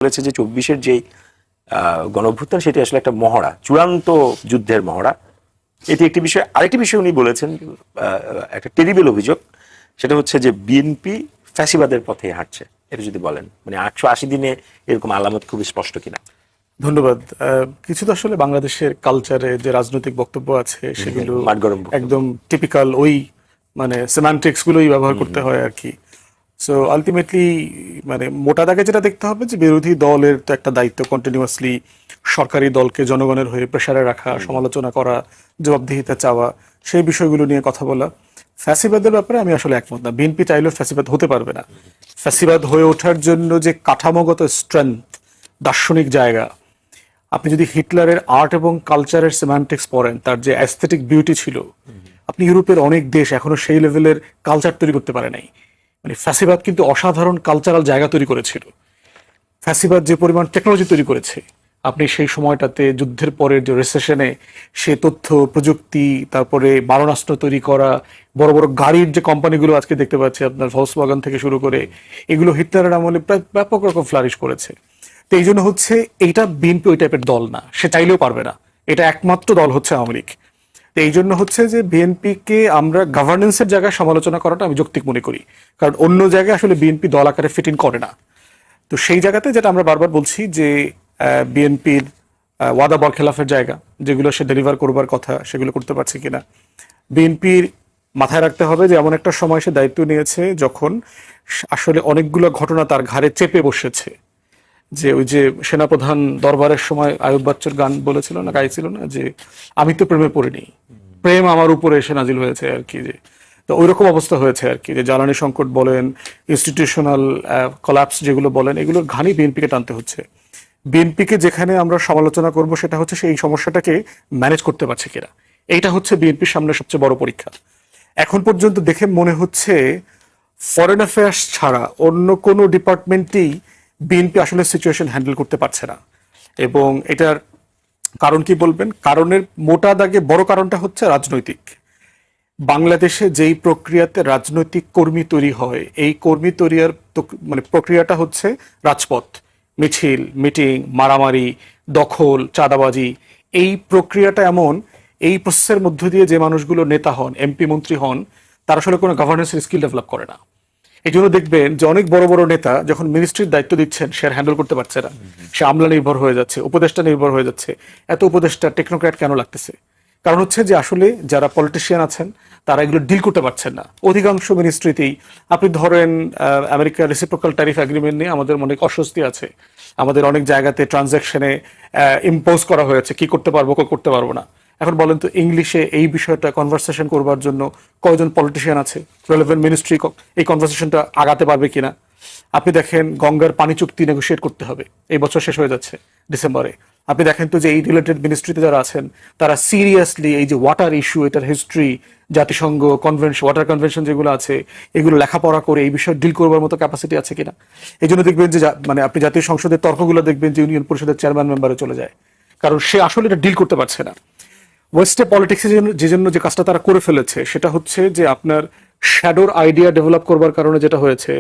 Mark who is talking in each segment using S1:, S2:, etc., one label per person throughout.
S1: বলেছে যে 24-এর যে গণঅভ্যুত্থান সেটি আসলে একটা মহড়া, চূড়ান্ত যুদ্ধের মহড়া। এটি একটি বিষয়। আরেকটি বিষয় উনি বলেছেন, একটা টেরিবল অভিযোগ, সেটা হচ্ছে যে বিএনপি ফ্যাসিবাদের পথে হাঁটছে। এটা যদি বলেন, মানে 180 দিনে এরকম আলামত খুব স্পষ্ট কিনা।
S2: ধন্যবাদ। কিছু তো আসলে বাংলাদেশের কালচারে যে রাজনৈতিক বক্তব্য আছে সেগুলো একদম টিপিক্যাল ওই মানে সেমান্টিক্স গুলোই ব্যবহার করতে হয় আর কি। সো আলটিমেটলি মানে মোটা দাগে যেটা দেখতে হবে যে বিরোধী দলের তো একটা দায়িত্ব কন্টিনিউয়াসলি সরকারি দলকে জনগণের হয়ে প্রেসারে রাখা, সমালোচনা করা, জবাবদিহিতা চাওয়া, সেই বিষয়গুলো নিয়ে কথা বলা। ফ্যাসিবাদের ব্যাপারে আমি আসলে একমত না। বিএনপি চাইলেও ফ্যাসিবাদ হতে পারবে না। ফ্যাসিবাদ হয়ে ওঠার জন্য যে কাঠামোগত স্ট্রেংথ, দার্শনিক জায়গা, আপনি যদি হিটলারের আর্ট এবং কালচারের সেমান্টিক্স পড়েন, তার যে অ্যাস্থেটিক বিউটি ছিল, আপনি ইউরোপের অনেক দেশ এখনো সেই লেভেলের কালচার তৈরি করতে পারে নাই। মানে ফ্যাসিবাদ কিন্তু অসাধারণ কালচারাল জায়গা তৈরি করেছিল। ফ্যাসিবাদ যে পরিমাণ টেকনোলজি তৈরি করেছে, আপনি সেই সময়টাতে যুদ্ধের পরের যে রিসেশনে সে তথ্য প্রযুক্তি, তারপরে মারণাস্ত্র তৈরি করা, বড় বড় গাড়ির যে কোম্পানিগুলো আজকে দেখতে পাচ্ছি আপনার ভলক্সওয়াগন থেকে শুরু করে, এগুলো হিটলারের আমলে প্রায় ব্যাপক রকম ফ্লারিশ করেছে। তো এই জন্য হচ্ছে এইটা বিএনপি ওই টাইপের দল না, সে চাইলেও পারবে না। এটা একমাত্র দল হচ্ছে আওয়ামী লীগ। তো এই জন্য হচ্ছে যে বিএনপিকে আমরা গভর্নেন্সের জায়গায় সমালোচনা করাটা আমি যৌক্তিক মনে করি, কারণ অন্য জায়গায় আসলে বিএনপি দল আকারে ফিট ইন করে না। তো সেই জায়গাতে যেটা আমরা বারবার বলছি যে বিএনপির ওয়াদা বরখেলাফের জায়গা, যেগুলো সে ডেলিভার করবার কথা সেগুলো করতে পারছে কিনা। বিএনপির মাথায় রাখতে হবে যে এমন একটা সময় সে দায়িত্ব নিয়েছে যখন আসলে অনেকগুলো ঘটনা তার ঘাড়ে চেপে বসেছে। যে ওই যে সেনাপ্রধান দরবারের সময় আয়ুব বাচ্চুর গান বলেছিল না, গাইছিল না, যে আমি তো প্রেমে পড়িনি, প্রেম আমার উপরে এসে নাজিল হয়েছে আর কি। যে তো ওইরকম অবস্থা হয়েছে আর কি, যে জ্বালানি সংকট বলেন, ইনস্টিটিউশনাল কলাপস যেগুলো বলেন, এগুলোর ঘানি বিএনপিকে টানতে হচ্ছে। বিএনপিকে যেখানে আমরা সমালোচনা করব সেটা হচ্ছে সেই সমস্যাটাকে ম্যানেজ করতে পারছে কিনা। এইটা হচ্ছে বিএনপির সামনে সবচেয়ে বড় পরীক্ষা। এখন পর্যন্ত দেখে মনে হচ্ছে ফরেন অ্যাফেয়ার্স ছাড়া অন্য কোনো ডিপার্টমেন্টেই বিএনপি আসলে সিচুয়েশন হ্যান্ডেল করতে পারছে না। এবং এটার কারণ কি বলবেন? কারণের মোটা দাগে বড় কারণটা হচ্ছে রাজনৈতিক। বাংলাদেশে যেই প্রক্রিয়াতে রাজনৈতিক কর্মী তৈরি হয়, এই কর্মী তৈরির মানে প্রক্রিয়াটা হচ্ছে রাজপথ, মিছিল, মিটিং, মারামারি, দখল, চাঁদাবাজি। এই প্রক্রিয়াটা এমন, এই প্রসেসের মধ্য দিয়ে যে মানুষগুলো নেতা হন, এমপি মন্ত্রী হন, তারা আসলে কোনো গভর্নেন্সের স্কিল ডেভেলপ করে না। এই জন্য দেখবেন যে অনেক বড় বড় নেতা যখন মিনিস্ট্রির দায়িত্ব দিচ্ছেন, সে হ্যান্ডেল করতে পারছে না, সে আমলা নির্ভর হয়ে যাচ্ছে, উপদেষ্টা নির্ভর হয়ে যাচ্ছে। এত উপদেষ্টা টেকনোক্র্যাট কেন লাগতেছে? কারণ হচ্ছে যে আসলে যারা পলিটিশিয়ান আছেন তারা এগুলো ডিল করতে পারছেন না। অধিকাংশ মিনিস্ট্রিতেই আপনি ধরেন আমেরিকার রেসিপ্রোকাল ট্যারিফ এগ্রিমেন্ট নিয়ে আমাদের অনেক অস্বস্তি আছে। আমাদের অনেক জায়গাতে ট্রানজ্যাকশনে ইম্পোজ করা হয়েছে কি করতে পারবো, কি করতে পারবো না। এখন বলেন তো, ইংলিশে এই বিষয়টা কনভারসেশন করবার জন্য কয়জন পলিটিশিয়ান আছে? রিলেভেন্ট মিনিস্ট্রি এই কনভারসেশনটা আগাতে পারবে কিনা? আপনি দেখেন গঙ্গার পানি চুক্তি নেগোশিয়েট করতে হবে, এই বছর শেষ হয়ে যাচ্ছে ডিসেম্বরে। আপনি দেখেন তো যে এই রিলেটেড মিনিস্ট্রিতে যারা আছেন তারা সিরিয়াসলি এই যে ওয়াটার ইস্যু, এটার হিস্ট্রি, জাতিসংঘ কনভেনশন, ওয়াটার কনভেনশন যেগুলো আছে, এগুলো লেখাপড়া করে এই বিষয়ে ডিল করবার মতো ক্যাপাসিটি আছে কিনা। এই জন্য দেখবেন যে মানে আপনি জাতীয় সংসদের তর্কগুলো দেখবেন যে ইউনিয়ন পরিষদের চেয়ারম্যান মেম্বারে চলে যায়, কারণ সে আসলে এটা ডিল করতে পারছে না। ওয়েস্টে পলিটিক্সের জন্য যে কাজটা তারা করে ফেলেছে সেটা হচ্ছে যে আপনার শ্যাডোর আইডিয়া ডেভেলপ করবার কারণে যেটা হয়েছে,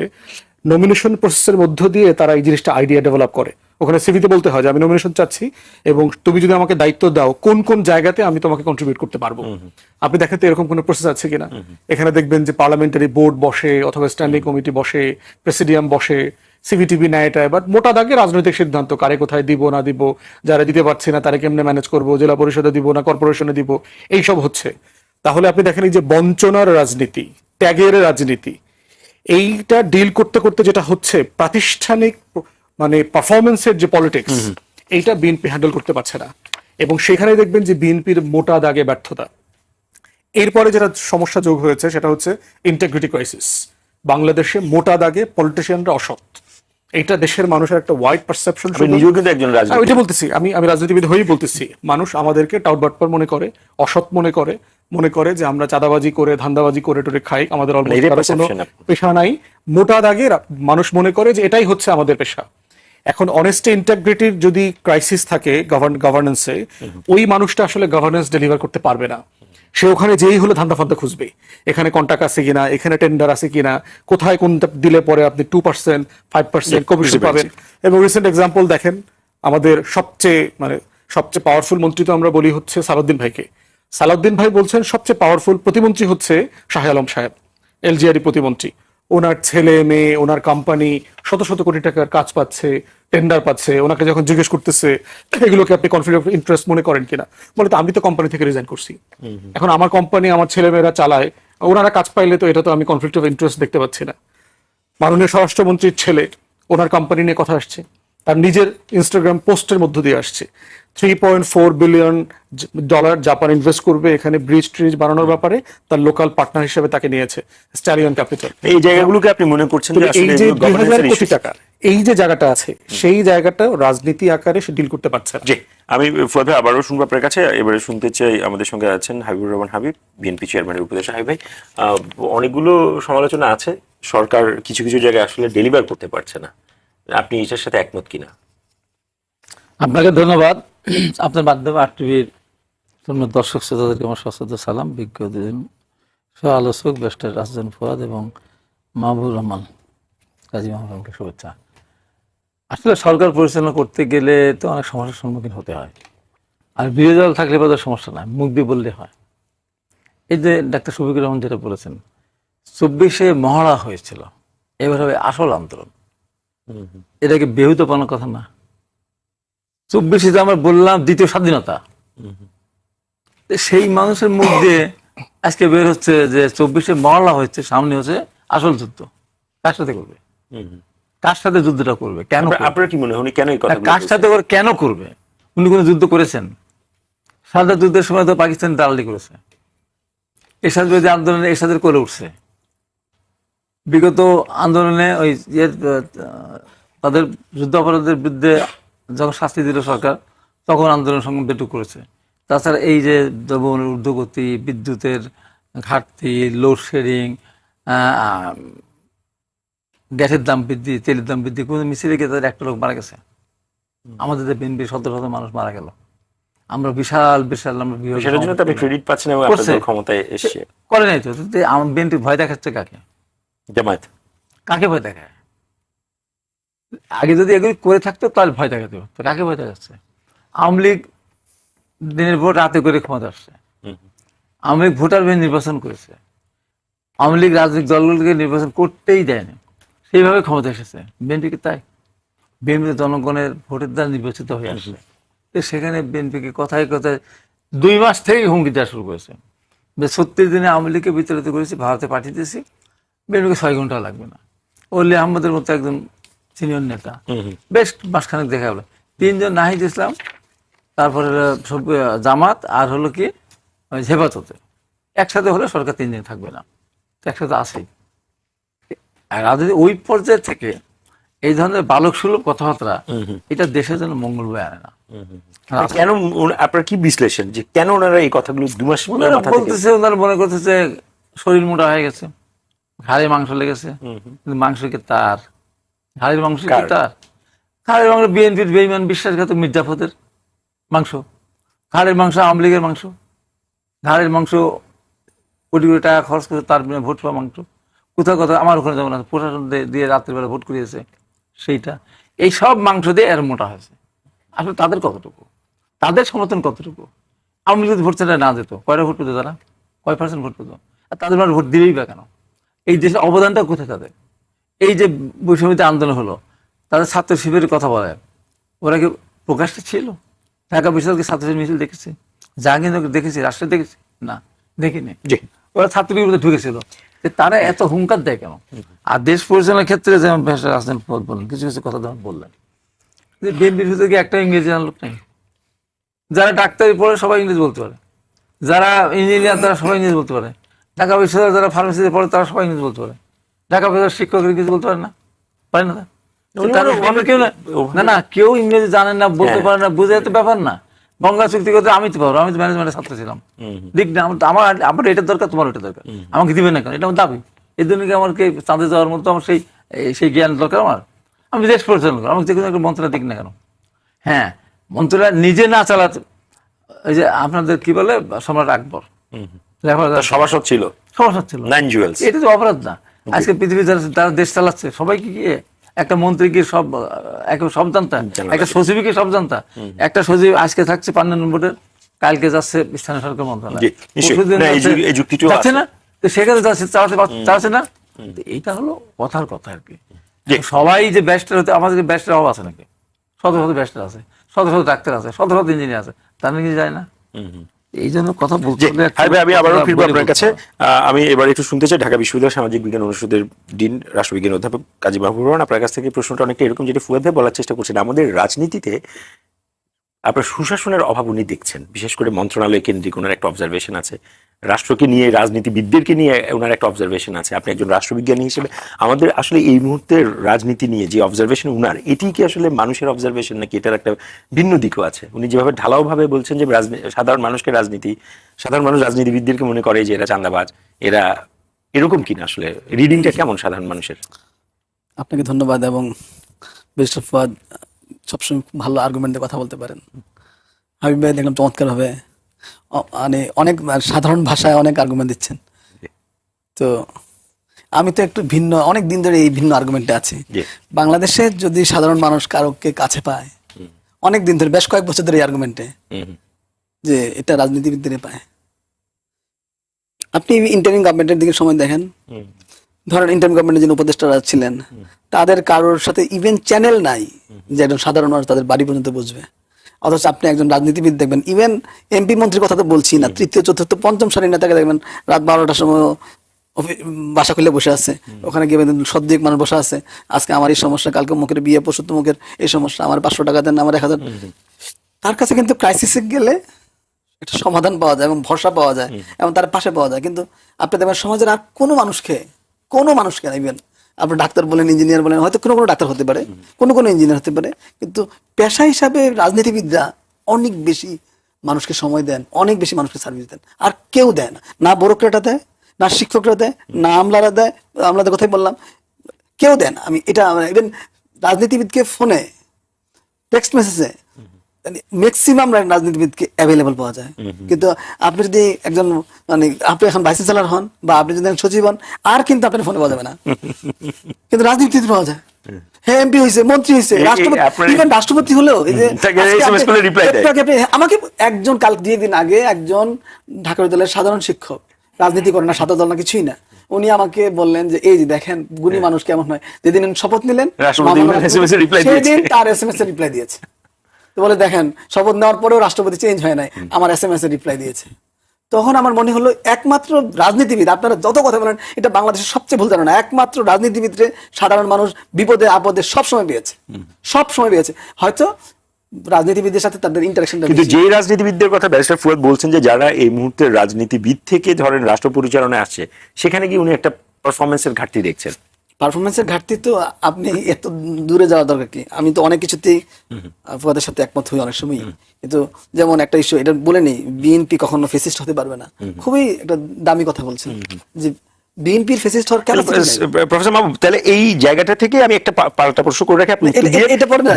S2: নমিনেশন প্রসেসের মধ্য দিয়ে তারা এই জিনিসটা আইডিয়া ডেভেলপ করে। ওখানে সিভিতে বলতে হয় যে আমি নমিনেশন চাচ্ছি এবং তুমি যদি আমাকে দায়িত্ব দাও কোন কোন জায়গাতে আমি তোমাকে কন্ট্রিবিউট করতে পারবো। আপনি দেখেন তো এরকম কোনো প্রসেস আছে কিনা। এখানে দেখবেন যে পার্লামেন্টারি বোর্ড বসে অথবা স্ট্যান্ডিং কমিটি বসে, প্রেসিডিয়াম বসে, সিভিটিভি নেয় এটা। বাট মোটা দাগে রাজনৈতিক সিদ্ধান্ত, কারে কোথায় দিব না দিব, যারা দিতে পারছি না তারা কেমনে ম্যানেজ করবো, জেলা পরিষদে দিব না কর্পোরেশনে দিব, এইসব হচ্ছে। তাহলে আপনি দেখেন এই যে বঞ্চনার রাজনীতি, ত্যাগের রাজনীতি, এইটা ডিল করতে করতে যেটা হচ্ছে প্রাতিষ্ঠানিক মানে পারফরমেন্সের যে পলিটিক্স, এইটা বিএনপি হ্যান্ডেল করতে পারছে না। এবং সেখানে দেখবেন যে বিএনপির মোটা দাগে ব্যর্থতা। এরপরে যেটা সমস্যা যোগ হয়েছে সেটা হচ্ছে ইন্টিগ্রিটি ক্রাইসিস। বাংলাদেশে মোটা দাগে পলিটিশিয়ানরা অসৎ, এইটা দেশের মানুষের একটা ওয়াইড পারসেপশন। ওইটা বলতেছি, আমি রাজনীতিবিদ হয়েই বলতেছি। মানুষ আমাদেরকে টাউটবাটপার মনে করে, অসৎ মনে করে, যে আমরা চাঁদাবাজি করে ধান্দাবাজি করে টোরে খাই, আমাদের কোনো পেশা নাই। মোটা দাগে মানুষ মনে করে যে এটাই হচ্ছে আমাদের পেশা। এখন অনেস্টি ইন্টিগ্রিটির যদি ক্রাইসিস থাকে গভর্নেন্সে, ওই মানুষটা আসলে গভর্নেন্স ডেলিভার করতে পারবে না। সে ওখানে যেই হলে ধান্দা ফান্দা খুঁজবে, এখানে কন্ট্রাক্ট আছে কিনা, এখানে টেন্ডার আছে কিনা, কোথায় কোনটা দিলে পরে আপনি 2% 5% কমিশন পাবেন। এবং রিসেন্ট এক্সাম্পল দেখেন, আমাদের সবচেয়ে পাওয়ারফুল মন্ত্রী তো আমরা বলি হচ্ছে সালাউদ্দিন ভাইকে। সালাউদ্দিন ভাই বলছেন সবচেয়ে পাওয়ারফুল প্রতিমন্ত্রী হচ্ছে শাহ আলম সাহেব, এলজিআরই প্রতিমন্ত্রী। ওনার ছেলে মেয়ে, ওনার কোম্পানি শত শত কোটি টাকার কাজ পাচ্ছে, টেন্ডার পাচ্ছে। ওনাকে যখন জিজ্ঞেস করতেছে এগুলোকে আপনি কনফ্লিক্ট অফ ইন্টারেস্ট মনে করেন কিনা, বলে তো আমি তো কোম্পানি থেকে রিজাইন করছি, এখন আমার কোম্পানি আমার ছেলেমেয়েরা চালায়, ওনারা কাজ পাইলে তো এটা তো আমি কনফ্লিক্ট অফ ইন্টারেস্ট দেখতে পাচ্ছি না। মাননীয় স্বরাষ্ট্রমন্ত্রীর ছেলে, ওনার কোম্পানি নিয়ে কথা আসছে, তার নিজের ইনস্টাগ্রাম পোস্টের মধ্য দিয়ে আসছে $3.4 বিলিয়ন জাপান ইনভেস্ট করবে এখানে ব্রিজ ট্রিজ বানানোর ব্যাপারে, তার লোকাল পার্টনার হিসেবে তাকে নিয়েছে স্ট্যালিয়ন ক্যাপিটাল।
S1: এই জায়গাগুলোকে আপনি মনে করছেন যে
S2: এই যে 2000 কোটি টাকা এই যে জায়গাটা আছে, সেই জায়গাটা রাজনীতি আকারে সে ডিল করতে পারছে না।
S1: জি, আমি ফুয়াদ ভাই আবারও শুনবো আপনার কাছে। এবারে শুনতে চাই, আমাদের সঙ্গে আছেন হাবিবুর রহমান হাবিব, বিএনপি চেয়ারম্যানের উপদেষ্টা। হাবিব ভাই, অনেকগুলো সমালোচনা আছে, সরকার কিছু কিছু জায়গায় আসলে ডেলিভার করতে পারছে না, আপনি এটার সাথে একমত কিনা?
S3: আপনাকে ধন্যবাদ। আপনার মাধ্যমে আরটিভির দর্শক শ্রোতাদেরকে আমার সশ্রদ্ধ সালাম। বিজ্ঞ সহ আলোচক ব্যারিস্টার রাসজান ফুয়াদ এবং মাহবুবুর রহমান, কাজী মাহবুবুর রহমানকে শুভেচ্ছা। আসলে সরকার পরিচালনা করতে গেলে তো অনেক সমস্যার সম্মুখীন হতে হয়, আর বিরোধী দল থাকলে বোধ সমস্যা নয়, মুখ দিয়ে বললে হয়। এই যে ডাক্তার শফিকুর রহমান যেটা বলেছেন, 24-এ মহড়া হয়েছিল, এবার হবে আসল আন্দোলন। এটাকে বেহুদপনার কথা না। 24-এ আমরা বললাম দ্বিতীয় স্বাধীনতা, সেই মানুষের মুখ দিয়ে আজকে বের হচ্ছে যে 24-এ মহড়া হচ্ছে, সামনে হচ্ছে আসল যুদ্ধ। কার সাথে করবে? কার সাথে যুদ্ধটা করবে? কেন?
S1: আপনার কি মনে হয় উনি কেন এই কথা
S3: কার সাথে করে কেন করবে? উনি কোনো যুদ্ধ করেছেন? সারদা যুদ্ধের সময় তো পাকিস্তান দালালি করেছে, এরশাদ বিরোধী আন্দোলনে এরশাদের করে উঠছে। বিগত আন্দোলনে ওই তাদের যুদ্ধ অপরাধের বিরুদ্ধে যখন শাস্তি দিল সরকার, তখন আন্দোলন সংগ্রাম একটু করেছে। তাছাড়া এই যে দ্রব্যমূল্যের ঊর্ধ্বগতি, বিদ্যুতের ঘাটতি, লোডশেডিং, গ্যাসের দাম বৃদ্ধি, তেলের দাম বৃদ্ধি, কোনো মিছিলে গিয়ে তাদের একটা লোক মারা গেছে। আমাদের বিএনপি 17,000 মানুষ মারা গেল। আমরা বিশাল বিশাল
S1: সেটার জন্য তো আপনি ক্রেডিট পাচ্ছেন এবং আপনাদের ক্ষমতায় এসেছে।
S3: করে নাই তো। বিএনপি ভয় দেখাচ্ছে কাকে?
S1: জামায়াত
S3: কাকে ভয় দেখায়? আগে যদি এগুলি করে থাকতো তাহলে ভয় দেখাতে হতো। কাকে ভয় দেখাচ্ছে? আওয়ামী লীগ দিনের ভোট রাতে করে ক্ষমতা আসছে। আওয়ামী লীগ ভোটার ভেবে নির্বাচন করেছে। আওয়ামী লীগ রাজনৈতিক দলগুলোকে নির্বাচন করতেই দেয়নি, সেইভাবে ক্ষমতা এসেছে। বিএনপিকে তাই? বিএনপি জনগণের ভোটের দ্বারা নির্বাচিত হয়ে আসছে। সেখানে বিএনপিকে কথায় কথায় 2 মাস থেকেই হুমকি দেওয়া শুরু করেছে। 36 দিনে আওয়ামী লীগকে বিতাড়িত করেছি, ভারতে পাঠিয়ে দিয়েছি, বিএনপিকে 6 ঘন্টা লাগবে না। ওলি আহমদের মতো একজন সিনিয়র নেতা বেশ মাসখানেক দেখা গেল। 3 জন নাহিদ ইসলাম, তারপরে জামাত, আর হলো কি হেফাজতে, একসাথে হলে সরকার 3 দিন থাকবে না, একসাথে আসেই। আর রাজনীতি ওই পর্যায়ে থেকে এই ধরনের বালক সুলভ কথাবার্তা, এটা দেশের জন্য মঙ্গল বয়ে আনে না।
S1: কেন? আপনার কি বিশ্লেষণ যে কেন ওনারা এই কথাগুলো 2 মাস
S3: বলতেছে? ওনারা মনে করতেছে শরীর মোটা হয়ে গেছে, ঘাড়ে মাংস লেগেছে। কিন্তু মাংস কি তার? ঘাড়ের মাংস কি তার? ঘাড়ের মাংস বিএনপির বেঈমান বিশ্বাসঘাতক মির্জাফরের মাংস, ঘাড়ের মাংস আওয়ামী লীগের মাংস, ঘাড়ের মাংস কোটি কোটি টাকা খরচ করে তার ভোট পাওয়া মাংস। কোথাও কোথাও আমার ওখানে যেমন আছে, প্রশাসন দিয়ে রাত্রিবেলা ভোট করিয়েছে, সেইটা। এই সব মাংস দিয়ে এর মোটা হয়েছে। আসলে তাদের কতটুকু, তাদের সমর্থন কতটুকু? আওয়ামী লীগ ভোট সেটা না যেত, কয়টা ভোট পেত তারা? কয় % ভোট পেত? আর তাদের মানে ভোট দিবেই বা কেন? এই দেশের অবদানটা কোথায় তাদের? এই যে বৈষম্যবিরোধী আন্দোলন হলো, তাদের ছাত্র শিবিরের কথা বলে, ওরা কি প্রকাশ্যে ছিল? ঢাকা বিশ্ববিদ্যালয়ের ছাত্র শিবির মিছিল দেখেছি? জাহাঙ্গীরনগর দেখেছি? রাষ্ট্রে দেখেছি? না, দেখিনি। ওরা ছাত্র বিরোধে ঢুকেছিল। তারা এত হুঙ্কার দেয় কেন? আর দেশ পরিচালনার ক্ষেত্রে যেমন রাজনীতি বললেন, কিছু কিছু কথা যেমন বললেন, যে বিএনপির ভিতরে কি একটা ইংরেজি জানার লোক নেই? যারা ডাক্তারি পড়ে সবাই ইংরেজি বলতে পারে, যারা ইঞ্জিনিয়ার তারা সবাই ইংরেজি বলতে পারে, ঢাকা বিশ্ববিদ্যালয়ে যারা ফার্মেসিতে পড়ে তারা সবাই ইংরেজি বলতে পারে, ঢাকা বিশ্ববিদ্যালয়ের শিক্ষক ইংরেজি বলতে পারে না? পারে না? কেউ না, না কেউ ইংরেজি জানেন না, বলতে পারে না, বুঝে তো ব্যাপার না। গঙ্গা চুক্তি করতে আমি তো পারবো, আমি তো ম্যানেজমেন্টের ছাত্র ছিলাম, দিক না আমার এটা দরকার, তোমার এটা দরকার, আমাকে দিবে না কেন? এটা আমার দাবি। এই জন্য কি আমার চাঁদে যাওয়ার মতো আমার সেই জ্ঞান দরকার আমার? আমি দেশ পরিচালনা করি, আমাকে যে কোনো একটা মন্ত্রণালয় দিক না কেন? হ্যাঁ, মন্ত্রণালয় নিজে না চালাতে, এই যে আপনাদের কি বলে সম্রাট আকবর, লেখাপড়া জানছে না।
S1: সভাসদ ছিল,
S3: সমস্যা ছিল।
S1: 9 জুয়েলস।
S3: এটা তো অপরাধ না? আজকে পৃথিবী যারা দেশ চালাচ্ছে সবাইকে কি একটা মন্ত্রী কি সব জানতা, একটা সচিব কি সব জানতা? একটা সচিব আজকে থাকছে 5 নম্বরের, কালকে যাচ্ছে স্থানীয় সরকার মন্ত্রণালয়, পরশুদিন যাচ্ছে না, তো সেখানে যাচ্ছে চালাচ্ছে না। এইটা হলো কথার কথা আর কি। সবাই যে ব্যারিস্টার হতে, আমাদের ব্যারিস্টার অভাব আছে নাকি? শত শত ব্যারিস্টার আছে, শত শত ডাক্তার আছে, শত শত ইঞ্জিনিয়ার আছে, তার নাকি যায় না? এই জন্য কথা বলতে হলে
S1: আমি আবারও ফিরবো আপনার কাছে। আমি এবার একটু শুনতে চাই ঢাকা বিশ্ববিদ্যালয় সামাজিক বিজ্ঞান অনুষদের ডিন রাষ্ট্রবিজ্ঞান অধ্যাপক কাজী মাহবুবুর রহমান, আপনার কাছ থেকে প্রশ্নটা অনেকটা এরকম, যেটা ফুয়াদ ভাই বলার চেষ্টা করছেন, আমাদের রাজনীতিতে আপনার সুশাসনের অভাব উনি দেখছেন, বিশেষ করে মন্ত্রণালয় কেন্দ্রিক ওনার একটা অবজারভেশন আছে, রাষ্ট্রকে নিয়ে, রাজনীতিবিদদেরকে নিয়ে ওনার একটা অবজারভেশন আছে। আপনি একজন রাষ্ট্রবিজ্ঞানী হিসেবে আমাদের আসলে এই মুহূর্তের রাজনীতি নিয়ে যে অবজারভেশন উনার, এটি কি আসলে মানুষের অবজারভেশন নাকি এটার একটা ভিন্ন দিকও আছে? উনি যেভাবে ঢালাও ভাবে বলছেন যে সাধারণ মানুষকে সাধারণ মানুষ রাজনীতিবিদদেরকে মনে করে যে এরা চাঁদাবাজ, এরা এরকম কিনা? আসলে রিডিংটা কেমন সাধারণ মানুষের?
S4: আপনাকে ধন্যবাদ। এবং ব্যারিস্টার ফুয়াদ সবসময় খুব ভালো আর্গুমেন্ট দিয়ে কথা বলতে পারেন। হাবিব ভাই দেখলাম চমৎকার ভাবে মানে অনেক সাধারণ ভাষায় অনেক আর্গুমেন্ট দিচ্ছেন। তো আমি তো একটু ভিন্ন, অনেক দিন ধরে এই ভিন্ন আর্গুমেন্টে আছি। বাংলাদেশে যদি সাধারণ মানুষ কারোকে কাছে পায়, অনেক দিন ধরে, বেশ কয়েক বছর ধরে এই আর্গুমেন্টে যে এটা রাজনীতিবিদদের পায়। আপনি ইন্টারিম গভর্নমেন্টের দিকে সময় দেখেন, ধরেন ইন্টারিম গভর্নমেন্টের যিনি উপদেষ্টারা ছিলেন, তাদের কারোর সাথে ইভেন চ্যানেল নাই যে একজন সাধারণ মানুষ তাদের বাড়ি পর্যন্ত বুঝবে। অথচ আপনি একজন রাজনীতিবিদ দেখবেন, ইভেন এমপি মন্ত্রীর কথা তো বলছি না, তৃতীয় চতুর্থ পঞ্চম সারির নেতাকে দেখবেন রাত 12টার সময় বাসা খুলে বসে আছে, ওখানে গিয়ে সদ্যিক মানুষ বসে আছে, আজকে আমার এই সমস্যা, কালকে মুখের বিয়ে, পরশু মুখের এই সমস্যা, আমার 500 টাকা দেন, আমার 1000। তার কাছে কিন্তু ক্রাইসিসে গেলে একটা সমাধান পাওয়া যায় এবং ভরসা পাওয়া যায় এবং তার পাশে পাওয়া যায়। কিন্তু আপনি দেখবেন সমাজের আর কোনো মানুষকে ইভেন আপনি ডাক্তার বলেন, ইঞ্জিনিয়ার বলেন, হয়তো কোনো ডাক্তার হতে পারে, কোনো ইঞ্জিনিয়ার হতে পারে, কিন্তু পেশা হিসাবে রাজনীতিবিদরা অনেক বেশি মানুষকে সময় দেন, অনেক বেশি মানুষকে সার্ভিস দেন। আর কেউ দেয় না, না ব্যুরোক্রেটরা দেয়, না শিক্ষকরা দেয়, না আমলারা দেয়, আমলাদের কথাই বললাম, কেউ দেন। আমি এটা ইভেন রাজনীতিবিদকে ফোনে, টেক্সট মেসেজে ম্যাক্সিমাম রাজনীতিবিদকে অ্যাভেলেবল পাওয়া যায়। কিন্তু আপনি যদি একজন আপনি এখন ভাইস চ্যান্সেলর হন বা আপনি যদি সচিব হন, আর কিন্তু আপনার ফোনে পাওয়া যাবে না, কিন্তু রাজনীতিতে পাওয়া যায়। হ্যাঁ, এমপি হয়েছে, মন্ত্রী হয়েছে, রাষ্ট্রপতি হলেও আমাকে একজন কাল 2 দিন আগে একজন ঢাকা বিদ্যালয়ের সাধারণ শিক্ষক, রাজনীতি করে না, সাদা দল না, কিছুই না, উনি আমাকে বললেন যে এই যে দেখেন গুণী মানুষ কেমন হয়, যেদিন শপথ নিলেন সেদিন তার SMS এর রিপ্লাই দিয়েছে। তো বলে দেখেন শপথ নেওয়ার পরেও রাষ্ট্রপতি চেঞ্জ হয় নাই, আমার SMS এর রিপ্লাই দিয়েছে। তখন আমার মনে হলো একমাত্র রাজনীতিবিদ, আপনারা যত কথা বলেন এটা বাংলাদেশের সবচেয়ে ভুল ধারণা, একমাত্র রাজনীতিবিদরে সাধারণ মানুষ বিপদে আপদে সবসময় পেয়েছে। হয়তো রাজনীতিবিদদের সাথে তাদের ইন্টারাকশনটা,
S1: কিন্তু যে রাজনীতিবিদদের কথা ব্যারিস্টার ফুয়াদ বলছেন যে যারা এই মুহূর্তে রাজনীতিবিদ থেকে ধরেন রাষ্ট্র পরিচালনায় আসছে, সেখানে কি উনি একটা পারফরমেন্সের ঘাটতি দেখছেন?
S4: পারফরমেন্সের ঘাটতি তো আপনি এত দূরে যাওয়া দরকার কি? আমি তো অনেক কিছুতেই ফুয়াদের সাথে একমত হই অনেক সময়। কিন্তু যেমন একটা ইস্যু, এটা বলে নেই, বিএনপি কখনো ফেসিস্ট হতে পারবে না, খুবই একটা দামি কথা বলছেন যে বিএনপির ফেসিস্ট হওয়ার কেন?
S1: প্রফেসর মাহবুব, তাহলে এই জায়গাটা থেকে আমি একটা পাল্টা প্রশ্ন করে রাখি,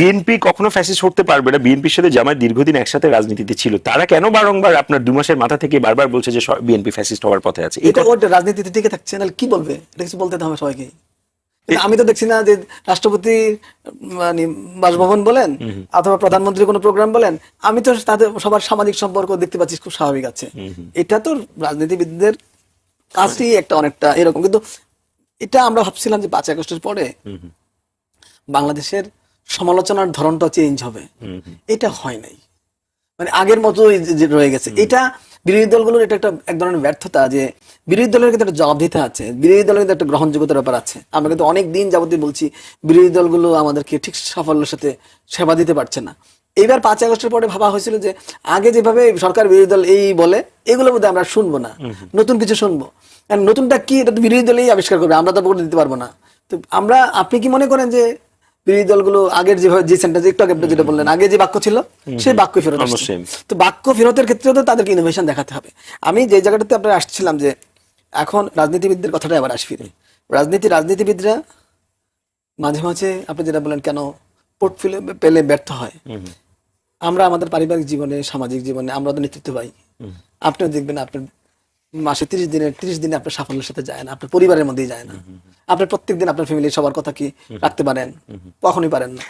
S1: বিএনপি কখনো ফ্যাসিস্ট হতে পারবে না, বিএনপির সাথে জামায়াত দীর্ঘদিন একসাথে রাজনীতিতে ছিল, তারা কেন বারংবার আপনার 2 মাসের মাথা থেকে বারবার বলছে যে বিএনপি ফ্যাসিস্ট হওয়ার পথে আছে?
S4: এটা ওটা রাজনীতিতে টিকে থাকছে না, কি বলবে? এটা কিছু বলতে হবে সবাইকে। আমি তো দেখছি না যে রাষ্ট্রপতি বাসভবন বলেন অথবা প্রধানমন্ত্রী কোনো প্রোগ্রাম বলেন, আমি তো তাদের সবার সামাজিক সম্পর্ক দেখতে পাচ্ছি খুব স্বাভাবিক আছে। এটা তো রাজনীতিবিদদের কাজটি একটা অনেকটা এরকম। কিন্তু এটা আমরা ভাবছিলাম যে 5 আগস্টের পরে বাংলাদেশের সমালোচনার ধরনটা চেঞ্জ হবে, এটা হয় নাই, আগের মতোই রয়ে গেছে। এটা বিরোধী দলগুলোর এটা একটা এক ধরনের ব্যর্থতা, যে বিরোধী দলের কিন্তু একটা জবাবদিহিতা আছে, বিরোধী দলের কিন্তু একটা গ্রহণযোগ্যতার ব্যাপার আছে। আমরা কিন্তু অনেক দিন যাবতীয় বলছি বিরোধী দলগুলো আমাদেরকে ঠিক সাফল্যের সাথে সেবা দিতে পারছে না। এইবার 5 আগস্টের পরে ভাবা হয়েছিল যে আগে যেভাবে সরকার বিরোধী দল এই বলে, এগুলোর মধ্যে আমরা শুনবো না, নতুন কিছু শুনবো। নতুনটা কি, এটা তো বিরোধী দলেই আবিষ্কার করবে, আমরা তো বলে দিতে পারবো না। তো আপনি কি মনে করেন যে বিরোধী দলগুলো আগের যেভাবে যে সেন্টেন্স একটু আগে যেটা বললেন, আগে যে বাক্য ছিল সেই বাক্য ফেরত আসছে? তো বাক্য ফেরতের ক্ষেত্রে তো তাদেরকে ইনোভেশন দেখাতে হবে। আমি যে জায়গাটাতে আপনারা আসছিলাম যে এখন রাজনীতিবিদদের কথাটা আবার আসি ফিরে, রাজনীতিবিদরা মাঝে মাঝে আপনি যেটা বলেন কেন পোর্টফোলিও পেলে ব্যর্থ হয়। আমরা আমাদের পারিবারিক জীবনে, সামাজিক জীবনে আমরা তো নেতৃত্ব পাই। আপনিও দেখবেন আপনার মাসে 30 দিনে আপনার সাফল্যের সাথে যায় না, আপনার পরিবারের মধ্যেই যায় না। আপনি প্রত্যেকদিন আপনার ফ্যামিলির সবার কথা কি রাখতে পারেন? কখনোই পারেন না।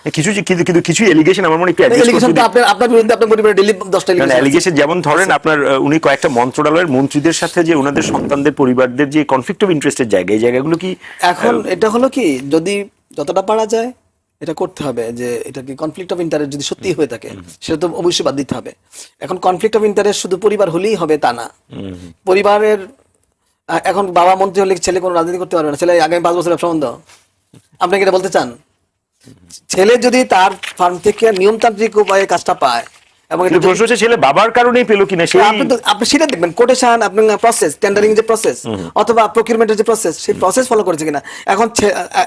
S1: কিন্তু কিছু এলিগেশন আমার মনে হয় একটু address
S4: এলিগেশন
S1: করতে
S4: তো আপনার বিরুদ্ধে আপনার পরিবারের ডেইলি 10টা
S1: এলিগেশন, যেমন ধরেন আপনার উনি কয়েকটা মন্ত্রণালয়ের মন্ত্রীদের সাথে যে ওনাদের সন্তানদের পরিবারদের যে কনফ্লিক্ট অফ ইন্টারেস্টের জায়গা, এই জায়গাগুলো কি
S4: এখন এটা হলো কি, যদি যতটা পারা যায় এটা করতে হবে, যে এটা কি কনফ্লিক্ট অফ ইন্টারেস্ট যদি সত্যি হয়ে থাকে সেটা তো অবশ্যই বাদ দিতে হবে। এখন কনফ্লিক্ট অফ ইন্টারেস্ট শুধু পরিবার হলেই হবে তা না। পরিবারের এখন বাবা মন্ত্রী হলে ছেলে কোনো রাজনীতি করতে পারবে না, ছেলে আগামী 5 বছর ব্যবসা বন্ধ, আপনি কি এটা বলতে চান? ছেলে যদি তার ফার্ম থেকে নিয়মতান্ত্রিক উপায়ে কাজটা পায়, এবং এটা
S1: প্রশ্ন হচ্ছে ছেলে বাবার কারণেই পেলো কিনা, সেই
S4: আপনি সেটা দেখবেন, কোটেশন, আপনার প্রসেস, টেন্ডারিং যে প্রসেস অথবা প্রকিউরমেন্টের যে প্রসেস, সেই প্রসেস ফলো করেছে কিনা। এখন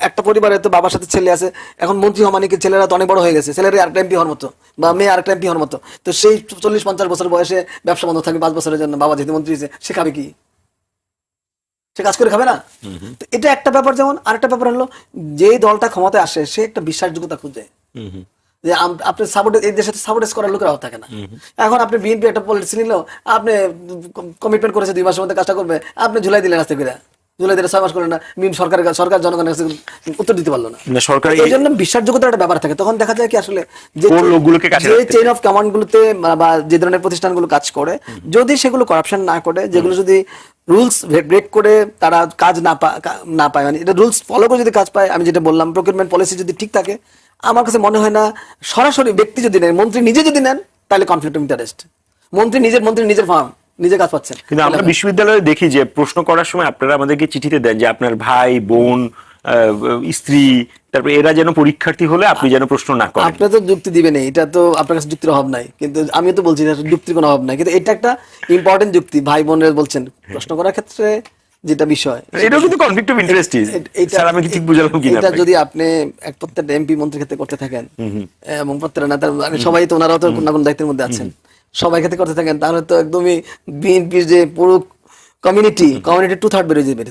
S4: একটা পরিবারে তো বাবার সাথে ছেলে আছে, এখন মন্ত্রী হওয়া মানে কি ছেলেরা তো অনেক বড় হয়ে গেছে, ছেলেরা আরেকটা এমপি হওয়ার মতো বা মেয়ে আরেকটা এমপি হওয়ার মতো, তো সেই 40-50 বছর বয়সে ব্যবসা বন্ধ থাকবে 5 বছরের জন্য, বাবা যেহেতু মন্ত্রী হয়েছে, সে খাবে কি? সে কাজ করে খাবে না? তো এটা একটা ব্যাপার। যেমন আরেকটা ব্যাপার হলো, যে দলটা ক্ষমতায় আসে সে একটা বিশ্বাসযোগ্যতা খুঁজে, যে আপনি সাপোর্ট, এই দেশে সাপোর্ট করার লোকের অভাব থাকে না। এখন আপনি বিএনপি একটা পলিসি নিল, আপনি কমিটমেন্ট করেছে 2 মাসের মধ্যে কাজটা করবে, আপনি ঝুলাই দিলেন আস্তে করে, ঝুলাই দিলে 6 মাস করলেন না, সরকার জনগণের কাছে উত্তর দিতে পারলো না।
S1: সরকার
S4: এই জন্য বিশ্বাসযোগ্যতার একটা ব্যাপার থাকে। তখন দেখা যায় কি আসলে যে
S1: লোকগুলোকে কাছে রাখতে
S4: চেইন অফ কমান্ড গুলোতে বা যে ধরনের প্রতিষ্ঠানগুলো কাজ করে, যদি সেগুলো করাপশন না করে, যেগুলো যদি রুলস ব্রেক করে তারা কাজ না পায়, মানে এটা রুলস ফলো করে যদি কাজ পায়, আমি যেটা বললাম প্রকিউরমেন্ট পলিসি যদি ঠিক থাকে, আমার কাছে মনে হয় না সরাসরি ব্যক্তি যদি নেন, মন্ত্রী নিজে যদি নেন, তাহলে কনফ্লিক্ট অফ ইন্টারেস্ট। মন্ত্রী নিজের ফার্ম নিজে কাজ পাচ্ছেন।
S1: কিন্তু আমরা বিশ্ববিদ্যালয়ে দেখি যে প্রশ্ন করার সময় আপনারা আমাদেরকে চিঠিতে দেন যে আপনার ভাই, বোন, স্ত্রী, তারপরে এরা যেন পরীক্ষার্থী হলে আপনি যেন প্রশ্ন না করেন।
S4: আপনি তো যুক্তি দিবেন, এটা তো আপনার কাছে যুক্তির অভাব নাই, কিন্তু আমি তো বলছি যুক্তির কোনো অভাব নাই, কিন্তু এটা একটা ইম্পর্টেন্ট যুক্তি। ভাই বোনের বলছেন প্রশ্ন করার ক্ষেত্রে যেটা বিষয়,
S1: এটাও কিন্তু কনফ্লিক্ট অফ ইন্টারেস্ট। স্যার আমি কি ঠিক বুঝালাম কিনা?
S4: এটা যদি আপনি প্রত্যেকটা এমপি মন্ত্রীর ক্ষেত্রে করতে থাকেন, এবং প্রত্যেকটা নেতা, মানে সবাই তো ওনারাও তো কোনো দায়িত্বের মধ্যে আছেন, সবাই ক্ষেত্রে করতে থাকেন, তাহলে তো একদমই বিএনপির যে পুরো কমিউনিটি 2/3 বেড়ে যাবে।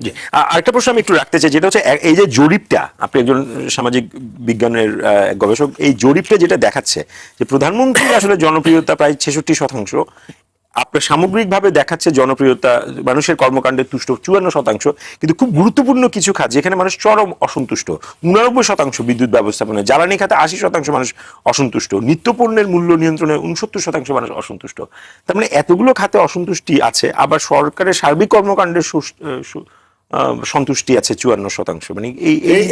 S1: আরেকটা প্রশ্ন আমি একটু রাখতে চাই, যেটা হচ্ছে এই যে জরিপটা, আপনি একজন সামাজিক বিজ্ঞানের গবেষক, এই জরিপটা যেটা দেখাচ্ছে যে প্রধানমন্ত্রীর আসলে জনপ্রিয়তা প্রায় 66%, আপনার সামগ্রিকভাবে দেখাচ্ছে জনপ্রিয়তা, মানুষের কর্মকাণ্ডে তুষ্ট 54%, কিন্তু খুব গুরুত্বপূর্ণ কিছু খাত যেখানে মানুষ চরম অসন্তুষ্ট, 89% বিদ্যুৎ ব্যবস্থাপনা, জ্বালানি খাতে 80% মানুষ অসন্তুষ্ট, নিত্যপণ্যের মূল্য নিয়ন্ত্রণে 69% মানুষ অসন্তুষ্ট। তার মানে এতগুলো খাতে অসন্তুষ্টি আছে, আবার সরকারের সার্বিক কর্মকাণ্ডের সন্তুষ্টি আছে 54%। মানে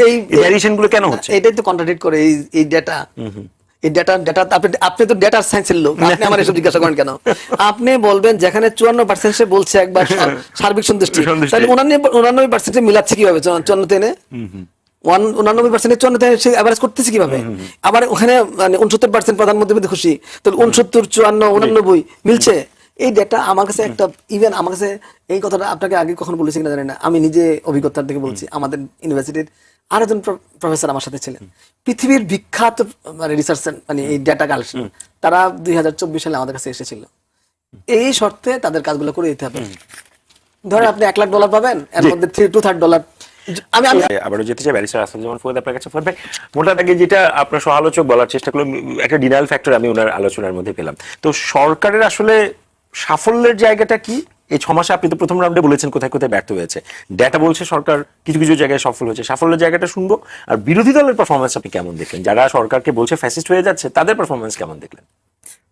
S1: এই ভ্যারিয়েশন গুলো কেন হচ্ছে?
S4: এটাই তো কন্ট্রাডিক্ট করে এই ডেটা। এই ডেটা আপনি তো ডেটার সায়েন্সের লোক, আপনি আমার এসব জিজ্ঞাসা করেন কেন? আপনি বলবেন যেখানে 54% সে বলছে একবার সার্বিক সন্তুষ্টি, তাহলে 89% মিলাচ্ছে কিভাবে 54 এনে? 89% 54 সে অ্যাভারেজ করতেছে কিভাবে? আবার ওখানে মানে 69% প্রধানমন্ত্রী খুশি, তাহলে 69, 54, 89 মিলছে। এই ডেটা আমার কাছে একটা, ইভেন আমার কাছে এই কথাটা আপনাকে আগে কখন বলেছি কিনা জানি না, আমি নিজে অভিজ্ঞতার থেকে বলছি। আমাদের ইউনিভার্সিটির আরেকজন প্রফেসর আমার সাথে ছিলেন, পৃথিবীর বিখ্যাত মানে রিসার্চ, মানে এই ডেটা কালেকশন, তারা 2024 সালে আমাদের কাছে এসেছিল। এই শর্তে তাদের কাজগুলো করে দিতে হবে। ধরেন আপনি $1 লাখ পাবেন, এর মধ্যে $2/3 আমি
S1: আবারও যেতে চাই ব্যারিস্টার আসাদুজ্জামান ফরিদ আপনার কাছে। ফরিদ ভাই, মোটা দাগে যেটা আপনার সহালোচক বলার চেষ্টা করলো, একটা ডিনায়াল ফ্যাক্টর আমি ওনার আলোচনার মধ্যে পেলাম। তো সরকারের আসলে সাফল্যের জায়গাটা কি? এই 6 মাসে আপনি তো প্রথম রাউন্ডে বলেছেন কোথায় কোথায় ব্যর্থ হয়েছে, ডেটা বলছে সরকার কিছু কিছু জায়গায় সফল হয়েছে, সাফল্যের জায়গাটা শুনবো। আর বিরোধী দলের পারফরমেন্স আপনি কেমন দেখলেন? যারা সরকারকে বলছে ফ্যাসিস্ট হয়ে যাচ্ছে, তাদের পারফরমেন্স কেমন দেখলেন?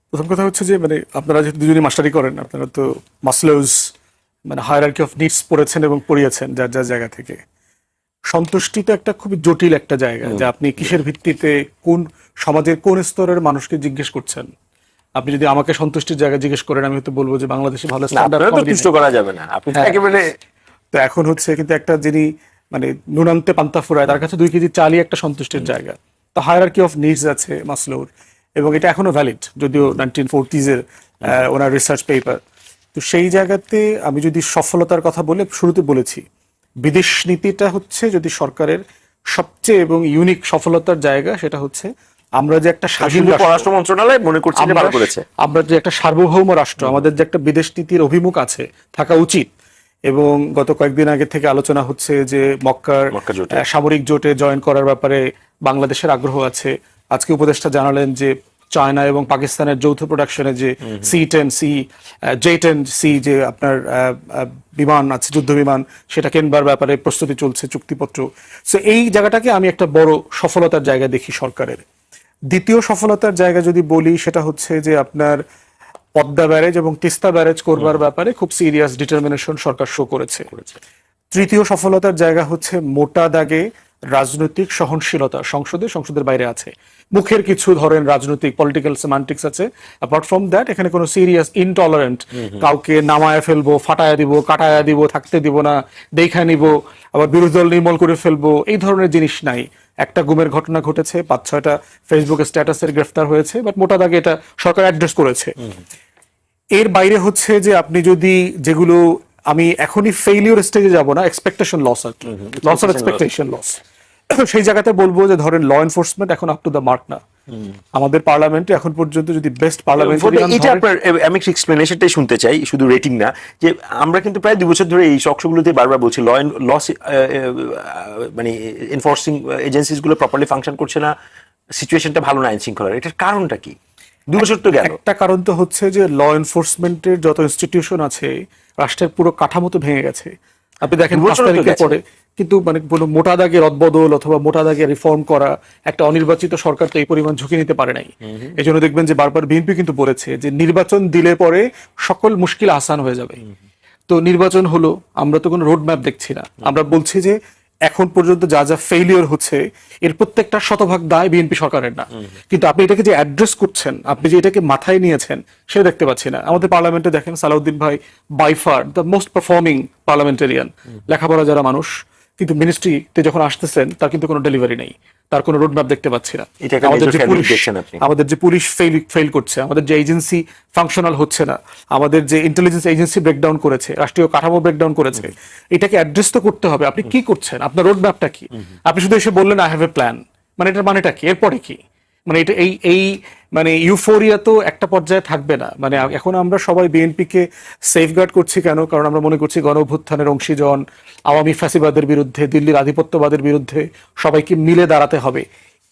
S2: প্রথম কথা হচ্ছে যে মানে আপনারা যেহেতু দুজনই মাস্টারি করেন, আপনারা তো মাসলোজ মানে হায়ারার্কি অফ নিডস পড়েছেন এবং পড়িয়েছেন যার যার জায়গা থেকে। সন্তুষ্টি তো একটা খুবই জটিল একটা জায়গা, যে আপনি কিসের ভিত্তিতে কোন সমাজের কোন স্তরের মানুষকে জিজ্ঞেস করছেন। আপনি যদি আমাকে সন্তুষ্টির জায়গা জিজ্ঞেস করেন, আমি হয়তো বলবো যে বাংলাদেশে ভালো স্ট্যান্ডার্ড
S1: করা যাবে না, আপনি একেবারে।
S2: তো এখন হচ্ছে কিন্তু একটা যিনি মানে নুনান্তে পান্তা ফুরায়, তার কাছে 2 কেজি চালই একটা সন্তুষ্টির জায়গা। তো হায়ারার্কি অফ নিডস আছে মাসলোর, এবং এটা এখনো ভ্যালিড, যদিও 1940s এর ওনার রিসার্চ পেপার। তো সেই জায়গাতে আমি যদি সফলতার কথা বলে শুরুতে বলেছি, বিদেশ নীতিটা হচ্ছে যদি সরকারের সবচেয়ে এবং ইউনিক সফলতার জায়গা, সেটা হচ্ছে আমরা যে একটা স্বাধীন
S1: পররাষ্ট্র মন্ত্রণালয় মনে করছি যে ভালো করেছে,
S2: আমরা যে একটা সার্বভৌম রাষ্ট্র, আমাদের যে একটা বিদেশ নীতির অভিমুখ আছে, থাকা উচিত। এবং গত কয়েকদিন আগে থেকে আলোচনা হচ্ছে যে মক্কার সামরিক জোটে জয়েন করার ব্যাপারে বাংলাদেশের আগ্রহ আছে। আজকে উপদেষ্টা জানালেন যে চায়না এবং পাকিস্তানের যৌথ প্রোডাকশনে যে J-10C যে আপনার বিমান আছে, যুদ্ধ বিমান, সেটা কেনবার ব্যাপারে প্রস্তুতি চলছে, চুক্তিপত্র। সো এই জায়গাটাকে আমি একটা বড় সফলতার জায়গা দেখি সরকারের। দ্বিতীয় সফলতার জায়গা যদি বলি, সেটা হচ্ছে যে আপনার পদ্মা ব্যারেজ এবং তিস্তা ব্যারেজ করবার ব্যাপারে খুব সিরিয়াস ডিটারমিনেশন সরকার শো করেছে। তৃতীয় সফলতার জায়গা হচ্ছে মোটা দাগে রাজনৈতিক সহনশীলতা সংসদের বাইরে আছে। মুখের কিছু ধরেন রাজনৈতিক পলিটিক্যাল সেমান্টিক্স আছে, অ্যাপার্ট ফ্রম দ্যাট এখানে কোনো সিরিয়াস ইনটলারেন্ট কাউকে নামায় ফেলবো, ফাটায়া দিব, কাটায়া দিব, থাকতে দিব না, দেখা নিব, আবার বিরোধী দল নির্মূল করে ফেলবো, এই ধরনের জিনিস নাই। একটা গুমের ঘটনা ঘটেছে, 5-6টা ফেসবুকে স্ট্যাটাসের গ্রেফতার হয়েছে, বাট মোটা দাগে এটা সরকার অ্যাড্রেস করেছে। এর বাইরে হচ্ছে যে আপনি যদি যেগুলো, আমি এখনই ফেইলিওর স্টেজে যাব না, এক্সপেকটেশন লস আর কি, লস অফ এক্সপেকটেশন লস, সেই জায়গাতে বলবো যে ধরেন ল এনফোর্সমেন্ট এখন আপ টু দ্য মার্ক না। আমাদের পার্লামেন্টে এখন পর্যন্ত যদি বেস্ট পার্লামেন্টারিয়ান,
S1: এটা আপনার আমি একটু এক্সপ্লেনেশনটাই শুনতে চাই, শুধু রেটিং না, যে আমরা কিন্তু প্রায় 2 বছর ধরে এই শখগুলোতে বারবার বলছি মানে এনফোর্সিং এজেন্সিস গুলো প্রপারলি ফাংশন করছে না, সিচুয়েশনটা ভালো না আইন শৃঙ্খলার। এটার কারণটা কি? 2 বছর তো গেল।
S2: একটা কারণ তো হচ্ছে যে ল এনফোর্সমেন্টের যত ইনস্টিটিউশন আছে, রাষ্ট্রের পুরো কাঠামো তো ভেঙে গেছে। আপনি দেখেন 5 তারিখের পরে কিন্তু মানে কোনো মোটা দাগে রদবদল অথবা মোটা দাগে রিফর্ম করা একটা অনির্বাচিত সরকার তো এই পরিমাণ ঝুঁকি নিতে পারে নাই। এই জন্য দেখবেন যে বারবার বিএনপি কিন্তু বলেছে যে নির্বাচন দিলে পরে সকল মুশকিল আসান হয়ে যাবে। তো নির্বাচন হলো, আমরা তো কোনো রোড ম্যাপ দেখছি না। আমরা বলছি যে এখন পর্যন্ত যা যা ফেইলিওর হচ্ছে এর প্রত্যেকটা শতভাগ দায় বিএনপি সরকারের না, কিন্তু আপনি এটাকে যে অ্যাড্রেস করছেন, আপনি যে এটাকে মাথায় নিয়েছেন, সেটা দেখতে পাচ্ছি না। আমাদের পার্লামেন্টে দেখেন সালাউদ্দিন ভাই by far the most performing parliamentarian, লেখাপড়া যারা মানুষ, কিন্তু মিনিস্ট্রিতে যখন আসতেছেন তার কিন্তু কোনো ডেলিভারি নেই, তার কোনো রোডম্যাপ দেখতে পাচ্ছি না। আমাদের যে পুলিশ ফেল করছে, আমাদের যে এজেন্সি ফাংশনাল হচ্ছে না, আমাদের যে ইন্টেলিজেন্স এজেন্সি ব্রেকডাউন করেছে, রাষ্ট্রীয় কাঠামো ব্রেকডাউন করেছে, এটাকে অ্যাড্রেস তো করতে হবে। আপনি কি করছেন? আপনার রোডম্যাপটা কি? আপনি শুধু এসে বললেন আই হ্যাভ এ প্ল্যান, মানে এটার মানেটা কি? এরপরে কি? মানে এটা এই মানে ইউফোরিয়া তো একটা পর্যায়ে থাকবে না। মানে এখন আমরা সবাই বিএনপিকে সেফগার্ড করছি কেন? কারণ আমরা মনে করছি গণ অভ্যুত্থানের অংশীজন, আওয়ামী ফ্যাসিবাদের বিরুদ্ধে, দিল্লির আধিপত্যবাদের বিরুদ্ধে সবাইকে মিলে দাঁড়াতে হবে।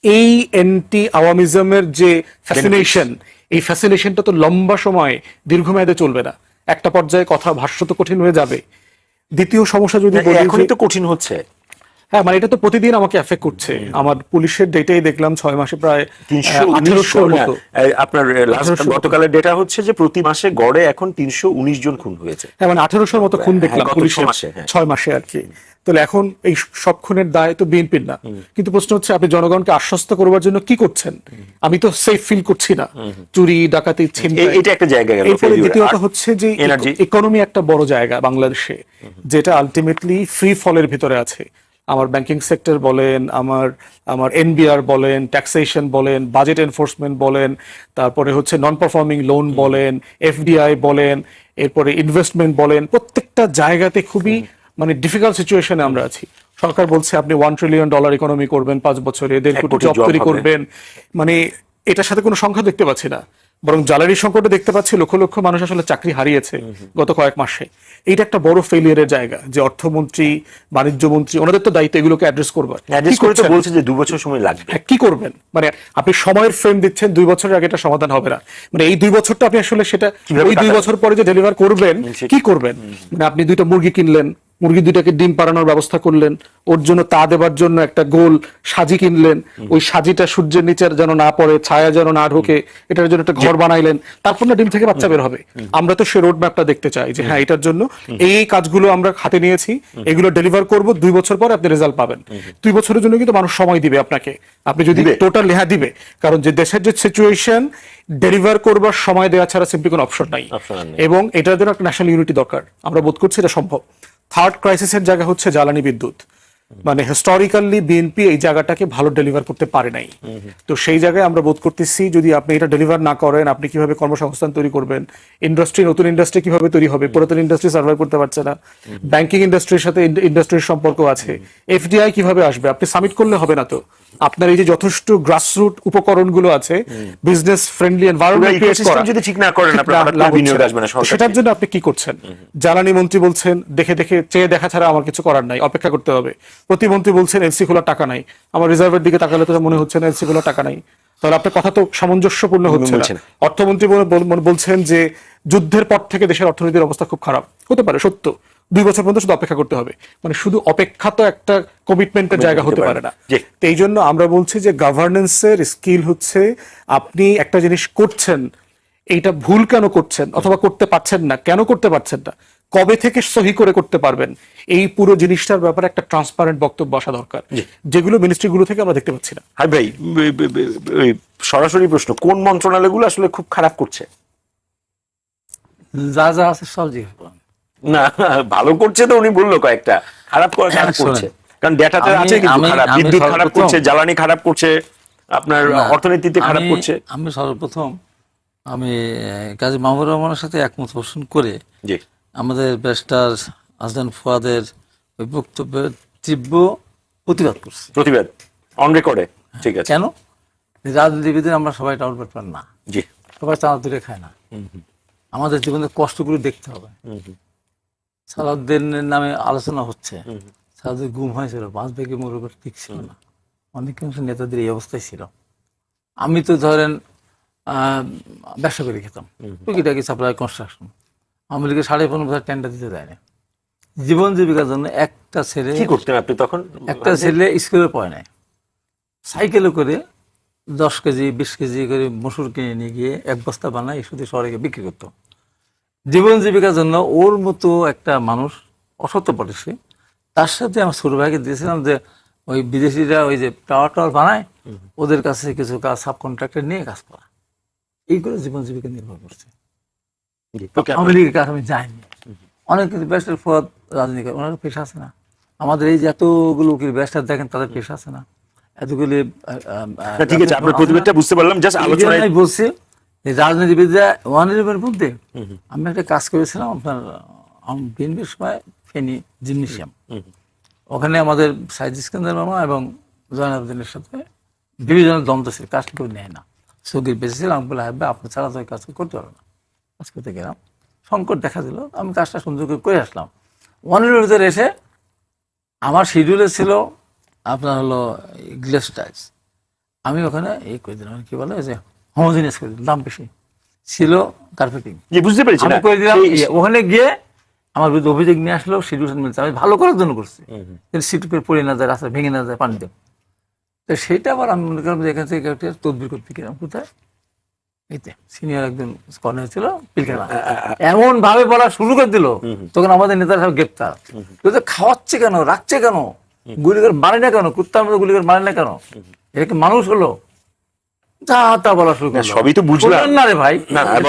S2: এই অ্যান্টি আওয়ামিজমের যে ফ্যাসিনেশন, এই ফ্যাসিনেশনটা তো লম্বা সময় দীর্ঘমেয়াদে চলবে না, একটা পর্যায়ে কথা ভাষ্য তো কঠিন হয়ে যাবে। দ্বিতীয় সমস্যা যদি বলি,
S1: এখনই তো কঠিন হচ্ছে।
S2: হ্যাঁ, মানে এটা তো প্রতিদিন আমাকে এফেক্ট করছে। আমার পুলিশের ডেটাই দেখলাম 6 মাসে প্রায় 1800 মতো।
S1: আপনার গতকালের ডেটা হচ্ছে যে প্রতি মাসে গড়ে এখন 319 জন খুন হয়েছে।
S2: হ্যাঁ, মানে 1800 মতো খুন দেখলাম পুলিশের 6 মাসে আর কি। তাহলে এখন এই সব খুনের দায় তো বিএনপির না, কিন্তু প্রশ্ন হচ্ছে আপনি জনগণকে আশ্বস্ত করবার জন্য কি করছেন? আমি তো সেফ ফিল করছি না, চুরি ডাকাতি ছিনতাই,
S1: এটা একটা জায়গা গেল।
S2: এরপরে দ্বিতীয়ত হচ্ছে যে ইকোনমি একটা বড় জায়গা বাংলাদেশে, যেটা আলটিমেটলি ফ্রি ফলের ভিতরে আছে। আমার ব্যাংকিং সেক্টর বলেন, আমার এনবিআর বলেন, ট্যাক্সেশন বলেন, বাজেট এনফোর্সমেন্ট বলেন, তারপরে হচ্ছে নন পারফর্মিং লোন বলেন, এফডিআই বলেন, এরপরে ইনভেস্টমেন্ট বলেন, প্রত্যেকটা জায়গাতে খুবই মানে ডিফিকাল্ট সিচুয়েশনে আমরা আছি। সরকার বলছে আপনি $1 ট্রিলিয়ন ইকোনমি করবেন 5 বছরে, 1.5 কোটি জব তৈরি করবেন, মানে এটার সাথে কোনো সংখ্যা দেখতে পাচ্ছি না, বরং জ্বালানি সংকটে দেখতে পাচ্ছি লক্ষ লক্ষ মানুষ আসলে চাকরি হারিয়েছে গত কয়েক মাসে। এইটা একটা বড় ফেলিয়ারের জায়গা, যে অর্থমন্ত্রী, বাণিজ্য মন্ত্রী, ওনাদের তো দায়িত্ব এগুলোকে অ্যাড্রেস করবার।
S1: বলছে যে 2 বছর সময় লাগবে।
S2: কি করবেন? মানে আপনি সময়ের ফ্রেম দিচ্ছেন, 2 বছরের আগে এটা সমাধান হবে না। মানে এই 2 বছরটা আপনি আসলে সেটা ওই 2 বছর পরে যে ডেলিভার করবেন, কি করবেন? মানে আপনি 2টা মুরগি কিনলেন, মুরগি 2টাকে ডিম পাড়ানোর ব্যবস্থা করলেন, ওর জন্য তা দেবার জন্য একটা গোল সাজি কিনলেন, ওই সাজিটা সূর্যের নিচে যেন না পড়ে, ছায়া যেন না ঢোকে, এটার জন্য একটা ঘর বানাইলেন, তারপর না ডিম থেকে বাচ্চা বের হবে। আমরা তো সে রোড ম্যাপটা দেখতে চাই যে হ্যাঁ, এটার জন্য এই কাজগুলো আমরা হাতে নিয়েছি, এগুলো ডেলিভার করব, 2 বছর পর আপনি রেজাল্ট পাবেন। 2 বছরের জন্য কিন্তু মানুষ সময় দিবে আপনাকে, আপনি যদি টোটাল লেহা দিবে, কারণ যে দেশের যে সিচুয়েশন, ডেলিভার করবার সময় দেওয়া ছাড়া সিম্পলি কোনো অপশন নাই, এবং এটার জন্য একটা ন্যাশনাল ইউনিটি দরকার। আমরা বোধ করছি এটা সম্ভব। থার্ড ক্রাইসিসের জায়গা হচ্ছে জ্বালানি বিদ্যুৎ। মানে হিস্টোরিক্যালি বিএনপি এই জায়গাটাকে ভালো ডেলিভার করতে পারে নাই। তো সেই জায়গায় আমরা বোধ করতেছি যদি আপনি এটা ডেলিভার না করেন, আপনি কিভাবে কর্মসংস্থান তৈরি করবেন? ইন্ডাস্ট্রি, নতুন ইন্ডাস্ট্রি কিভাবে তৈরি হবে? পুরাতন ইন্ডাস্ট্রি সার্ভাইভ করতে পারছে না। ব্যাংকিং ইন্ডাস্ট্রির সাথে ইন্ডাস্ট্রির সম্পর্ক আছে। এফডিআই কিভাবে আসবে? আপনি সামিট করলে হবে না। তো আপনার এই যে যথেষ্ট গ্রাসরুট উপকরণগুলো আছে, বিজনেস ফ্রেন্ডলি এনভায়রনমেন্ট ক্রিয়েট করা,
S1: যদি ঠিক না করেন আপনারা বিনিয়োগ আসবে না।
S2: সেটার জন্য আপনি কি করছেন? জ্বালানি মন্ত্রী বলছেন দেখে দেখে চেয়ে দেখা ছাড়া আমার কিছু করার নাই, অপেক্ষা করতে হবে। প্রতিমন্ত্রী বলছেন এলসি খোলার টাকা নাই। আমার রিজার্ভের দিকে তাকালে তো মনে হচ্ছে না এলসি খোলার টাকা নাই। তাহলে আপনার কথা তো সামঞ্জস্যপূর্ণ হচ্ছে
S1: বলছেন।
S2: না। অর্থমন্ত্রী বলছেন যে যুদ্ধের পর থেকে দেশের অর্থনীতির অবস্থা খুব খারাপ হতে পারে, সত্য। 2 বছর পর্যন্ত শুধু অপেক্ষা করতে হবে, মানে শুধু অপেক্ষা তো একটা কমিটমেন্টের জায়গা হতে পারে না।
S1: জি।
S2: তো এই জন্য আমরা বলছি যে গভর্নেন্সের স্কিল হচ্ছে আপনি একটা জিনিস করছেন, এইটা ভুল কেন করছেন অথবা করতে পারছেন না, কেন করতে পারছেন না, কবে থেকে সহি করে করতে পারবেন, এই পুরো জিনিসটার ব্যাপারে একটা ট্রান্সপারেন্ট বক্তব্য আসা দরকার, যেগুলো মিনিস্ট্রিগুলো থেকে আমরা দেখতে পাচ্ছি না।
S1: হাই ভাই, ওই সরাসরি প্রশ্ন, কোন মন্ত্রণালয়গুলো আসলে খুব খারাপ করছে?
S3: যা যা আছে সব জিজ্ঞেস করেন।
S1: না, ভালো করছে তো উনি বললো কয়েকটা, খারাপ খারাপ করছে, কারণ ডেটাতে আছে কিন্তু খারাপ, বিদ্যুৎ খারাপ করছে, জ্বালানি খারাপ করছে, আপনার অর্থনীতিতে খারাপ করছে।
S3: আমি সর্বপ্রথম কাজী মাহমুদুর রহমানের সাথে একমত পোষণ করে
S1: জি,
S3: আমাদের ব্যারিস্টার আজদান ফুয়াদের ওই বক্তব্যের তীব্র প্রতিবাদ করছি।
S1: প্রতিবাদ অন রেকর্ডে, ঠিক আছে।
S3: কেন? রাজনীতিবিদের আমরা সবাই টাউন পেটপার না,
S1: জি,
S3: সবাই চাঁদা তুলে খায় না। আমাদের জীবনের কষ্টগুলো দেখতে হবে। সালাউদ্দিনের নামে আলোচনা হচ্ছে, সালাউদ্দিন গুম হয়েছিল, 5 ভাগে মোরবের ঠিক ছিল না, অনেকাংশ নেতাদের এই অবস্থায় ছিল। আমি তো ধরেন ব্যবসা করে খেতাম, টুকিটাকি সাপ্লাই কনস্ট্রাকশন। আওয়ামী লীগের 15.5 টেন্ডার দিতে দেয় না। জীবন জীবিকার জন্য একটা ছেলে,
S1: কি করতেন আপনি তখন?
S3: একটা ছেলে স্কুলে পড়ে নাই, সাইকেলে করে 10 কেজি 20 কেজি করে মসুর কিনে নিয়ে গিয়ে 1 বস্তা বানায় শুধু শহরে গিয়ে বিক্রি করতো। জীবন জীবিকার জন্য ওর মতো একটা মানুষ অসত্য পড়েছে। তার সাথে আমার ছোট ভাইকে দিয়েছিলাম যে ওই বিদেশিরা ওই যে টাওয়ার বানায়, ওদের কাছে কিছু কাজ সাব কন্ট্রাক্টর নিয়ে কাজ করা, এই করে জীবন জীবিকা নির্ভর করছে। আওয়ামী লীগের কাছে আমি যাইনি। অনেক কিছু ব্যারিস্টার ফুয়াদ রাজনীতি করে, ওনার পেশা আছে না? আমাদের এই যে এতগুলো ব্যারিস্টার দেখেন, তাদের পেশা আছে না? এতগুলি
S1: ঠিক আছে, আপনার প্রতিবাদটা বুঝতে পারলাম, জাস্ট আলোচনায়
S3: আমি বলছি যে রাজনীতিবিদরা ওয়ানের মধ্যে আমি একটা কাজ করেছিলাম আপনার বিএনপির সময়, ফেনী জিমনেশিয়াম। ওখানে আমাদের সাইদ ইস্কান্দার মামা এবং জয়নাবুদ্দিনের সাথে ডিভিশনাল দ্বন্দ্ব ছিল, কাজ কেউ নেয় না, সগির বেঁচেছিল। আমি বলে হাইবা আপনি ছাড়া তো ওই কাজ করতে পারবে না। কাজ করতে গেলাম, সংকট দেখা দিল, আমি কাজটা সুন্দর করে আসলাম। ওয়ানের ভিতরে এসে আমার শিডিউলে ছিল আপনার হলো গ্লেস টাইলস, আমি ওখানে এই করে দিলাম, কি বলে যে হোমোজিনিয়াস করে দিলাম, দাম বেশি ছিল কার্পেটিং,
S1: বুঝতে পেরেছি
S3: আমি করে দিলাম। ওখানে গিয়ে আমার বিরুদ্ধে অভিযোগ নিয়ে আসলো, শিডিউল মিলছে, আমি ভালো করার জন্য করছি, সিটুপের পড়ে না যায়, রাস্তা ভেঙে না যায় পানি দেব। তো সেইটা আবার আমি মনে করলাম যে এখান থেকে তদবির করতে গেলাম, কোথায় এইতে সিনিয়র একজন কর্নেল ছিল পিলখানা, এমন ভাবে বলা শুরু করে দিল, তখন আমাদের নেতারা সব গ্রেপ্তার। তো খাওয়াচ্ছে কেন, রাখছে কেন, গুলিগার মারে না কেন, কুত্তার মধ্যে গুলিগার মারে না কেন, এটা কি মানুষ হলো? যা তা বলা শুরু করলো।
S1: সবই তো বুঝলাম
S3: না রে ভাই,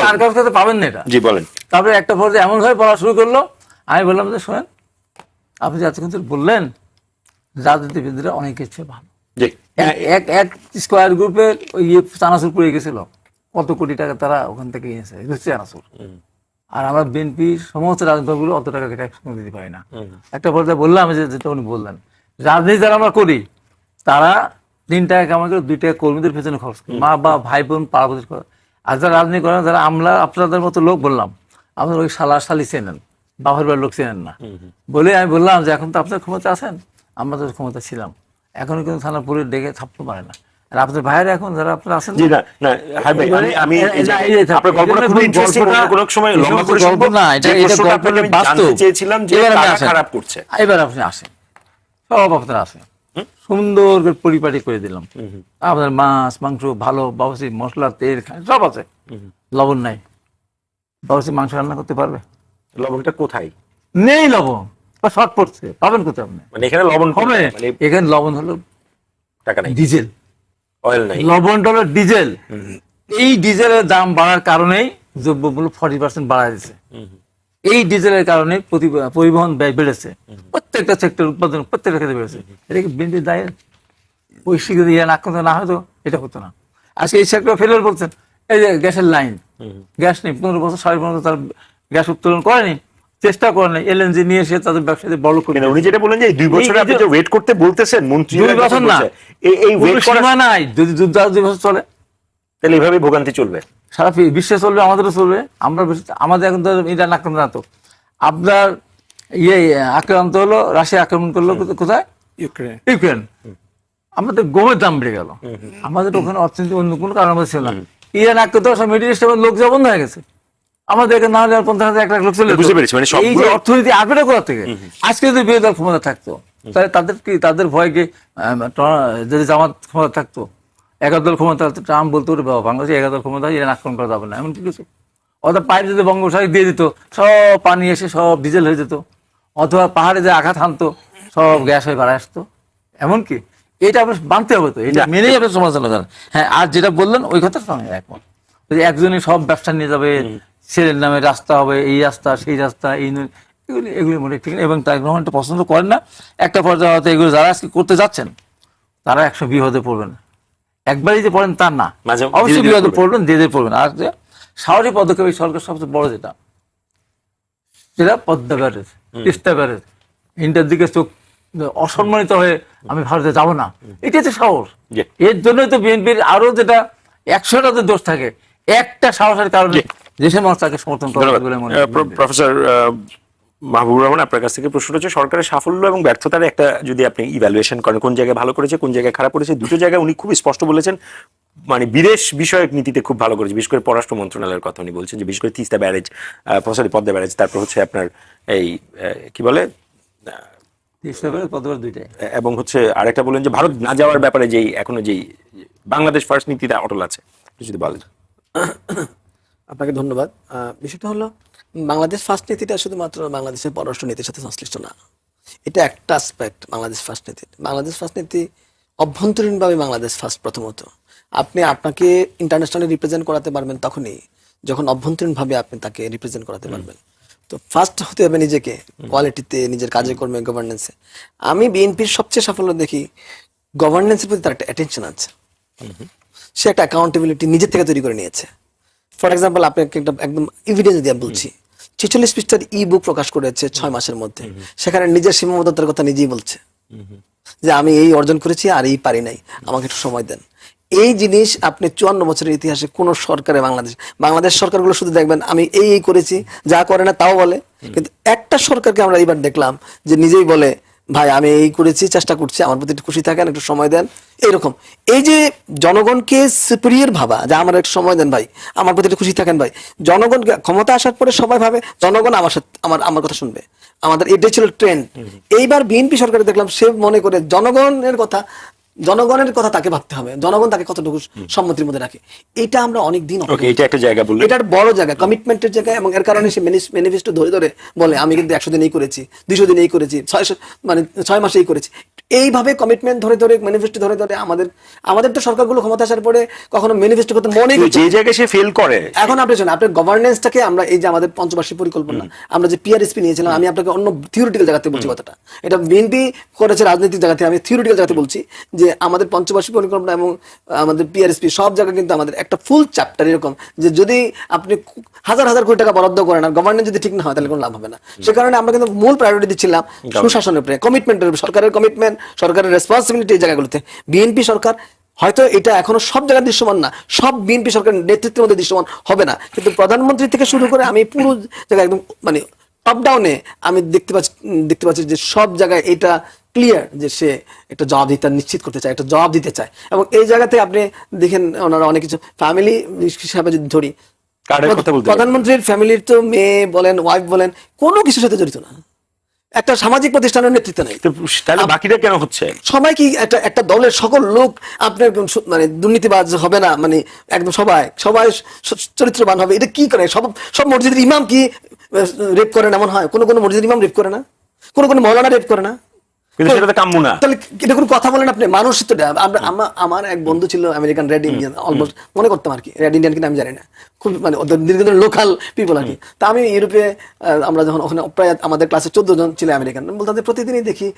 S3: তার কাছে পাবেন না এটা।
S1: জি বলেন।
S3: তারপরে একটা পর্যায়ে এমন ভাবে বলা শুরু করলো, আমি বললাম যে শোনেন, আপনি যে এতক্ষণ ধরে বললেন রাজনীতিবিদরা অনেকের চেয়ে ভালো। এক স্কোয়ার গ্রুপের ওই চানাচুর পড়ে গেছিল, কত কোটি টাকা তারা ওখান থেকে নিয়েছে চানাচুর। আর আমরা বিএনপি সমস্ত রাজনীতিগুলো অত টাকা ট্যাক্স দিতে পারি না। একটা পর্যায়ে বললাম যে যেটা উনি বললেন, রাজনীতি যারা আমরা করি তারা 3 টাকা কামাই করে 2 টাকা কর্মীদের পেছনে খরচ করি, মা বা ভাই বোন পাড়াপতি করে। আর যারা রাজনীতি করেন, যারা আমরা আপনাদের মতো লোক, বললাম আপনার ওই শালি চেনেন, বাবার বাড়ির লোক চেনেন না বলে আমি বললাম যে এখন তো আপনার ক্ষমতা আছেন, আমরা তো ক্ষমতা ছিলাম, এখনো কিন্তু থানা পুলিশ ডেকে থাপতে পারে না। আর আপনাদের ভাইয়েরা এখন যারা আপনারা আছেন, এবার আপনি আসেন, সব আপনারা আসেন, সুন্দর করে পরিপাটি করে দিলাম। আপনার মাছ মাংস ভালো, বাবুসি মশলা তেল সব আছে, লবণ নাই, বাবুসি মাংস রান্না করতে পারবে?
S1: লবণটা কোথায়
S3: নেই, লবণ বা শর্ট পড়ছে, পাবেন কোথায় আপনি?
S1: মানে এখানে লবণ
S3: হবে, এখানে লবণ হলো
S1: টাকা নাই,
S3: ডিজেল,
S1: অয়েল নাই,
S3: লবণটা হলো ডিজেল। এই ডিজেলের দাম বাড়ার কারণেই দ্রব্যমূল্য 40% বাড়া দিয়েছে। এই ডিজেলের কারণে পরিবহন ব্যয় বেড়েছে, প্রত্যেকটা সেক্টর উৎপাদন প্রত্যেকটা ক্ষেত্রে বেড়েছে। এটা কি বিএনপির দায়? ওই স্বীকৃতি আক্রান্ত না হয়তো এটা হতো না। আজকে এই সেক্টর ফেলিওর বলছেন, এই যে গ্যাসের লাইন, গ্যাস নেই, 15 বছর 15.5 বছর তার গ্যাস উত্তোলন করেনি, চেষ্টা করেন, এলএনজি নিয়ে এসে তাদের ব্যবসাতে বড় করে।
S1: উনি যেটা বলেন যে 2 বছর আপনি যে ওয়েট করতে বলতেছেন, মন্ত্রী
S3: 2 বছর না, এই ওয়েট করা নাই, যদি যুদ্ধ 2 বছর চলে
S1: তাহলে এইভাবে ভোগান্তি চলবে,
S3: সারা বিশ্বে চলবে, আমাদেরও চলবে। আমরা আমাদের এখন তো ইরান আক্রান্ত না, তো আপনার আক্রান্ত হলো, রাশিয়া আক্রমণ করলো কোথায়? ইউক্রেন। আমাদের গমের দাম বেড়ে গেল, আমাদের ওখানে অর্থনীতি অন্য কোনো কারণ আমাদের ছিল না। ইরান আজকে তো সব মিডিল ইস্টের লোক যাওয়া বন্ধ হয়ে গেছে, আমাদের এখানে না হলে 50,000 1 লাখ লোক চলে যেত।
S1: বুঝতে পেরেছি, মানে
S3: এই যে অর্থনীতি আসবে কোথা থেকে? আজকে যদি বিরোধী দল ক্ষমতা থাকতো তাহলে তাদের কি, তাদের ভয়কে যদি জামাত ক্ষমতা থাকতো, 11 দল ক্ষমতা, ট্রাম্প বলতো বাবা বাংলাদেশে 11 দল ক্ষমতা, ইরান আক্রমণ করা যাবে না, এমন কি কিছু? অথবা পাইপ যদি বঙ্গোপসাগরে দিয়ে দিত, সব পানি এসে সব ডিজেল হয়ে যেত, অথবা পাহাড়ে যে আঘাত হানতো সব গ্যাস হয়ে বাড়ায় আসতো, এমনকি এটা আপনার মানতে হবে, তো এটা মেনেই আপনার সমালোচনা করেন। হ্যাঁ, আর যেটা বললেন ওই কথার সঙ্গে একমত, যে একজনই সব ব্যবসা নিয়ে যাবে, ছেলের নামে রাস্তা হবে, এই রাস্তা সেই রাস্তা, এগুলি মনে ঠিক না, এবং তাই গ্রহণটা পছন্দ করেন না। একটা পর্যায়ে হয়তো এগুলো যারা আজকে করতে যাচ্ছেন তারা 100 বিপদে পড়বেন, একবারই যে পড়েন তার না, অবশ্যই বিপদে পড়বেন, ধীরে ধীরে পড়বেন। আর যে সাহসী পদক্ষেপ এই সরকার সবচেয়ে বড় যেটা Padma barrage, Teesta barrage, inter দিকে চোখ অসম্মানিত হয়ে আমি ভারতে যাব না, এটা হচ্ছে সাহস। এর জন্যই তো বিএনপির আরো যেটা 100টাতে দোষ থাকে, একটা সাহসের কারণে দেশের মানুষ তাকে সমর্থন করে বলে মনে হয়।
S1: প্রফেসর মাহবুবুর রহমান, আপনার কাছ থেকে প্রশ্নটা হচ্ছে সরকারের সাফল্য এবং ব্যর্থতার একটা যদি আপনি ইভ্যালুয়েশন করেন, কোন জায়গায় ভালো করেছে কোন জায়গায় খারাপ করেছে, দুটো জায়গায় উনি খুব স্পষ্ট বলেছেন, মানে বিদেশ বিষয়ক নীতিতে খুব ভালো করেছে, বিশেষ করে পররাষ্ট্র মন্ত্রণালয়ের কথা উনি বলছেন, যে বিশেষ করে তিস্তা ব্যারেজ, পদ্মা ব্যারেজ, তারপর হচ্ছে আপনার এই কি বলে এবং হচ্ছে আরেকটা বলেন যে ভারত না যাওয়ার ব্যাপারে যেই এখনো যেই বাংলাদেশ ফার্স্ট নীতিটা অটল আছে, যদি বলেন।
S4: আপনাকে ধন্যবাদ। বিষয়টা হলো বাংলাদেশ ফার্স্ট নীতিটা শুধুমাত্র বাংলাদেশের পররাষ্ট্র নীতির সাথে সংশ্লিষ্ট না, এটা একটা অ্যাসপেক্ট বাংলাদেশ ফার্স্ট নীতি। বাংলাদেশ ফার্স্ট নীতি অভ্যন্তরীণভাবে বাংলাদেশ ফার্স্ট। প্রথমত আপনি আপনাকে ইন্টারন্যাশনালি রিপ্রেজেন্ট করাতে পারবেন তখনই যখন অভ্যন্তরীণভাবে আপনি তাকে রিপ্রেজেন্ট করাতে পারবেন। তো ফার্স্ট হতে হবে নিজেকে, কোয়ালিটিতে, নিজের কাজে কর্মে, গভর্নেন্সে। আমি বিএনপির সবচেয়ে সাফল্য দেখি গভর্নেন্সের প্রতি তার একটা অ্যাটেনশন আছে, সে একটা অ্যাকাউন্টেবিলিটি নিজের থেকে তৈরি করে নিয়েছে। ফর এক্সাম্পল আপনাকে একটা একদম এভিডেন্স দিয়ে বলছি, 46 পৃষ্ঠার ই বুক প্রকাশ করেছে 6 মাসের মধ্যে, সেখানে নিজের সীমাবদ্ধতার কথা নিজেই বলছে যে আমি এই অর্জন করেছি আর এই পারি নাই, আমাকে একটু সময় দেন। এই জিনিস আপনি 54 বছরের ইতিহাসে কোন সরকারে, বাংলাদেশ সরকারগুলো শুধু দেখবেন আমি এই করেছি, যা করে না তাও বলে, কিন্তু একটা সরকারকে আমরা এবার দেখলাম যে নিজেই বলে ভাই আমি এই করেছি, চেষ্টা করছি, আমার প্রতি একটু খুশি থাকেন, একটু সময় দেন। এইরকম এই যে জনগণকে সুপিরিয়র ভাবা, যে আমার একটু সময় দেন ভাই, আমার প্রতি একটু খুশি থাকেন ভাই। জনগণকে ক্ষমতা আসার পরে সবাই ভাবে জনগণ আমার সাথে আমার কথা শুনবে, আমাদের এটাই ছিল ট্রেন্ড। এইবার বিএনপি সরকারে দেখলাম সে মনে করে জনগণের কথা তাকে ভাবতে হবে, জনগণ তাকে কতটুকু সম্মতির মধ্যে রাখে। এটা আমরা অনেক দিন,
S1: এটা একটা জায়গা বললেন,
S4: এটার বড় জায়গা, কমিটমেন্টের জায়গা, এবং এর কারণে সে ম্যানিফেস্টো ধরে ধরে বলে আমি কিন্তু 100 দিন এই করেছি, 200 দিন এই করেছি, 6 মাসে এই করেছি। এইভাবে কমিটমেন্ট ধরে ধরে, ম্যানিফেস্টো ধরে ধরে আমাদের তো সরকারগুলো ক্ষমতা আসার পরে কখনো ম্যানিফেস্টো করতে মনে
S1: যে জায়গায় সে ফেল করে।
S4: এখন আপনি জানেন আপনার গভর্নেন্সটাকে আমরা এই যে আমাদের পঞ্চবার্ষিক পরিকল্পনা, আমরা যে পিআরএসপি নিয়েছিলাম, আমি আপনাকে অন্য থিওরিটিক্যাল জায়গাতে বলছি কথাটা, এটা বিএনপি করেছে রাজনৈতিক জায়গাতে, আমি থিওরিটিক্যাল জায়গাতে বলছি যে আমাদের পঞ্চবার্ষিক পরিকল্পনা এবং আমাদের পিআরএসপি সব জায়গায় কিন্তু আমাদের একটা ফুল চ্যাপ্টার এরকম, যে যদি আপনি হাজার হাজার কোটি টাকা বরাদ্দ করেন আর গভর্নেন্স যদি ঠিক না হয় তাহলে কোনো লাভ হবে না। সে কারণে আমরা কিন্তু মূল প্রায়োরিটি দিচ্ছিলাম সুশাসনের উপরে, কমিটমেন্টের, সরকারের কমিটমেন্ট, সরকারের রেসপন্সিবিলিটি এই জায়গাগুলোতে। বিএনপি সরকার হয়তো এটা এখনো সব জায়গায় দৃশ্যমান না, সব বিএনপি সরকার নেতৃত্বের মধ্যে দৃশ্যমান হবে না, কিন্তু প্রধানমন্ত্রী থেকে শুরু করে আমি পুরো জায়গায় একদম মানে টপ ডাউনে আমি দেখতে পাচ্ছি যে সব জায়গায় এটা ক্লিয়ার যে সে একটা জবাবদিহিতা নিশ্চিত করতে চায়, একটা জবাব দিতে চায়। এবং এই জায়গাতে আপনি দেখেন ওনারা অনেক কিছু ফ্যামিলি হিসাবে যদি ধরি, প্রধানমন্ত্রীর ফ্যামিলির তো মেয়ে বলেন, ওয়াইফ বলেন, কোনো কিছুর সাথে জড়িত না, একটা সামাজিক প্রতিষ্ঠানের নেতৃত্ব নেই,
S1: তাহলে বাকিটা কেন হচ্ছে?
S4: সবাই কি একটা দলের সকল লোক আপনার মানে দুর্নীতিবাজ হবে না, মানে একদম সবাই চরিত্রবান হবে? এটা কি করে? সব মসজিদের ইমাম কি রেপ করে না? এমন হয় কোন মসজিদের ইমাম রেপ করে না, কোন মৌলানা রেপ করে না, তাহলে এটা কোনো কথা বলেন আপনি? মানুষ তো আমার এক বন্ধু ছিল আমেরিকান রেড ইন্ডিয়ান, অলমোস্ট মনে করতাম আর কি, রেড ইন্ডিয়ান কিনা আমি জানি না, খুব মানে দীর্ঘদিন লোকাল পিপল আর কি। তা আমি ইউরোপে আমরা যখন ওখানে প্রায় আমাদের ক্লাসে 14 জন ছিল আমেরিকান, বলতাম প্রতিদিনই দেখি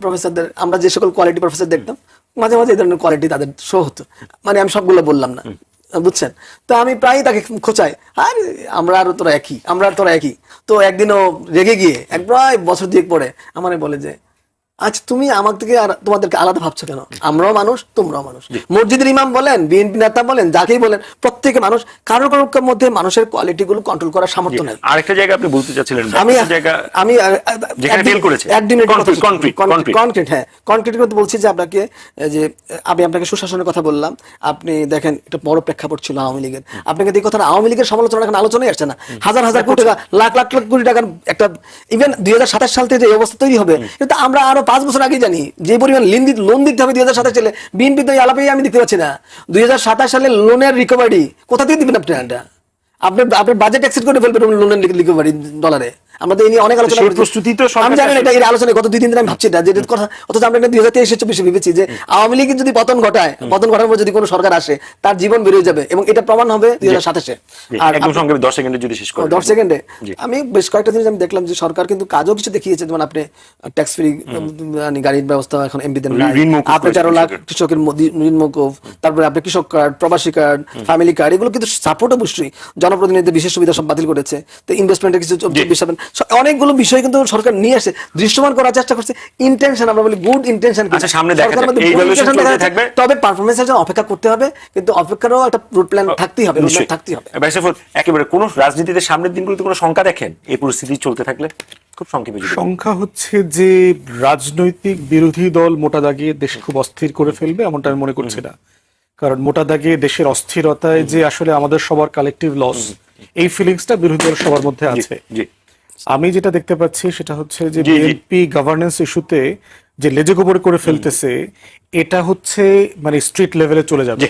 S4: প্রফেসরদের, আমরা যে সকল কোয়ালিটি প্রফেসর দেখতাম মাঝে মাঝে এই ধরনের কোয়ালিটি তাদের শো হতো, মানে আমি সবগুলো বললাম না, বুঝছেন? তো আমি প্রায় তাকে খোঁচাই, আর আমরা আর তোরা একই। তো একদিনও রেগে গিয়ে প্রায় বছর 2 পরে আমারে বলে যে আচ্ছা তুমি আমার থেকে আর তোমাদেরকে আলাদা ভাবছো কেন? আমরাও মানুষ, তোমরাও মানুষ। মসজিদের ইমাম বলেন, বিএনপি নেতা বলেন, যাকেই বলেন, প্রত্যেকে মানুষ। কারোর কারোর মধ্যে মানুষের কোয়ালিটি গুলো কন্ট্রোল করার সামর্থ্য নাই।
S1: আরেকটা জায়গা আপনি বলতে চাচ্ছিলেন,
S4: আমি
S1: জায়গা
S4: আমি
S1: যেখানে fail করেছে।
S4: কনক্রিট, হ্যাঁ কনক্রিট করতে বলছি যে আপনাকে, যে আমি আপনাকে সুশাসনের কথা বললাম, আপনি দেখেন এটা বড় প্রেক্ষাপট ছিল আওয়ামী লীগের। আপনাকে এই কথা, আওয়ামী লীগের সমালোচনা এখন আলোচনায় আসছে না। হাজার হাজার কোটি টাকা, লাখ লাখ লাখ কোটি টাকার একটা, ইভেন 2027 সাল থেকে যে অবস্থা তৈরি হবে, কিন্তু আমরা আরো 5 বছর আগে জানি যে পরিমাণ লোন দিতে হবে 2027 সালে। বিএনপি তো এই আলাপেই আমি দেখতে পাচ্ছি না। 2027 সালে লোনের রিকভারি কোথা থেকে দিবেন আপনি? আপনার বাজেট এক্সিড করে ফেলবেন লোনের রিকভারি ডলারে। আমাদের এই নিয়ে অনেক আলোচনা
S1: সেই প্রস্তুতি তো
S4: আমি জানি না, এটা এর আলোচনায় গত 2-3 দিন আমি ভাবছি না যে কথা, অথচ আমরা 2023-24 ভেবেছি যে আওয়ামী লীগের যদি পতন ঘটায়, পতন ঘটার পর যদি কোনো সরকার আসে, তার জীবন বেরিয়ে যাবে, এবং এটা প্রমাণ হবে 2027-এ।
S1: আর একদম সংক্ষেপে 10 সেকেন্ডে যদি শেষ করেন।
S4: 10 সেকেন্ডে আমি বেশ কয়েকটা জিনিস আমি দেখলাম যে সরকার কিন্তু কাজও কিছু দেখিয়েছে। যেমন আপনি ট্যাক্স ফ্রি গাড়ির ব্যবস্থা এখন এমপিদের নাই, আপনি 13 লাখ কৃষকের ঋণ মওকুফ, তারপরে আপনি কৃষক কার্ড, প্রবাসী কার্ড, ফ্যামিলি কার্ড, এগুলো কিন্তু সাপোর্ট অবশ্যই। জনপ্রতিনিধিদের বিশেষ সুবিধা সব বাতিল করেছে, তো ইনভেস্টমেন্টের কিছু অনেকগুলো বিষয় কিন্তু সরকার নিয়ে আসে, দৃশ্যমান করার চেষ্টা করছে। ইন্টেনশন, আমরা বলি গুড ইন্টেনশন,
S1: আচ্ছা সামনে দেখা যাক, এই ভ্যালুয়েশন চলতে থাকবে,
S4: তবে পারফরম্যান্সের জন্য অপেক্ষা করতে হবে, কিন্তু অপেক্ষারও একটা রুট প্ল্যান থাকতেই হবে, রুট থাকতেই হবে।
S1: ভাই সাইফুল, একেবারে কোন রাজনীতিতে সামনের দিনগুলোতে কোনো শঙ্কা দেখেন এই পরিস্থিতি চলতে থাকলে? খুব সংক্ষেপে যদি।
S2: সংখ্যা হচ্ছে যে রাজনৈতিক বিরোধী দল মোটা দাগে দেশ খুব অস্থির করে ফেলবে এমনটা আমি মনে করছি না। কারণ মোটা দাগে দেশের অস্থিরতায় যে আসলে আমাদের সবার কালেকটিভ লস, এই ফিলিংসটা বিরোধী দল সবার মধ্যে আছে।
S1: জি,
S2: আমি যেটা দেখতে পাচ্ছি সেটা হচ্ছে যে বিএনপি গভর্নেন্স ইস্যুতে যে লেজে গোবর করে ফেলতেছে, এটা হচ্ছে মানে স্ট্রিট লেভেলে চলে যাবে।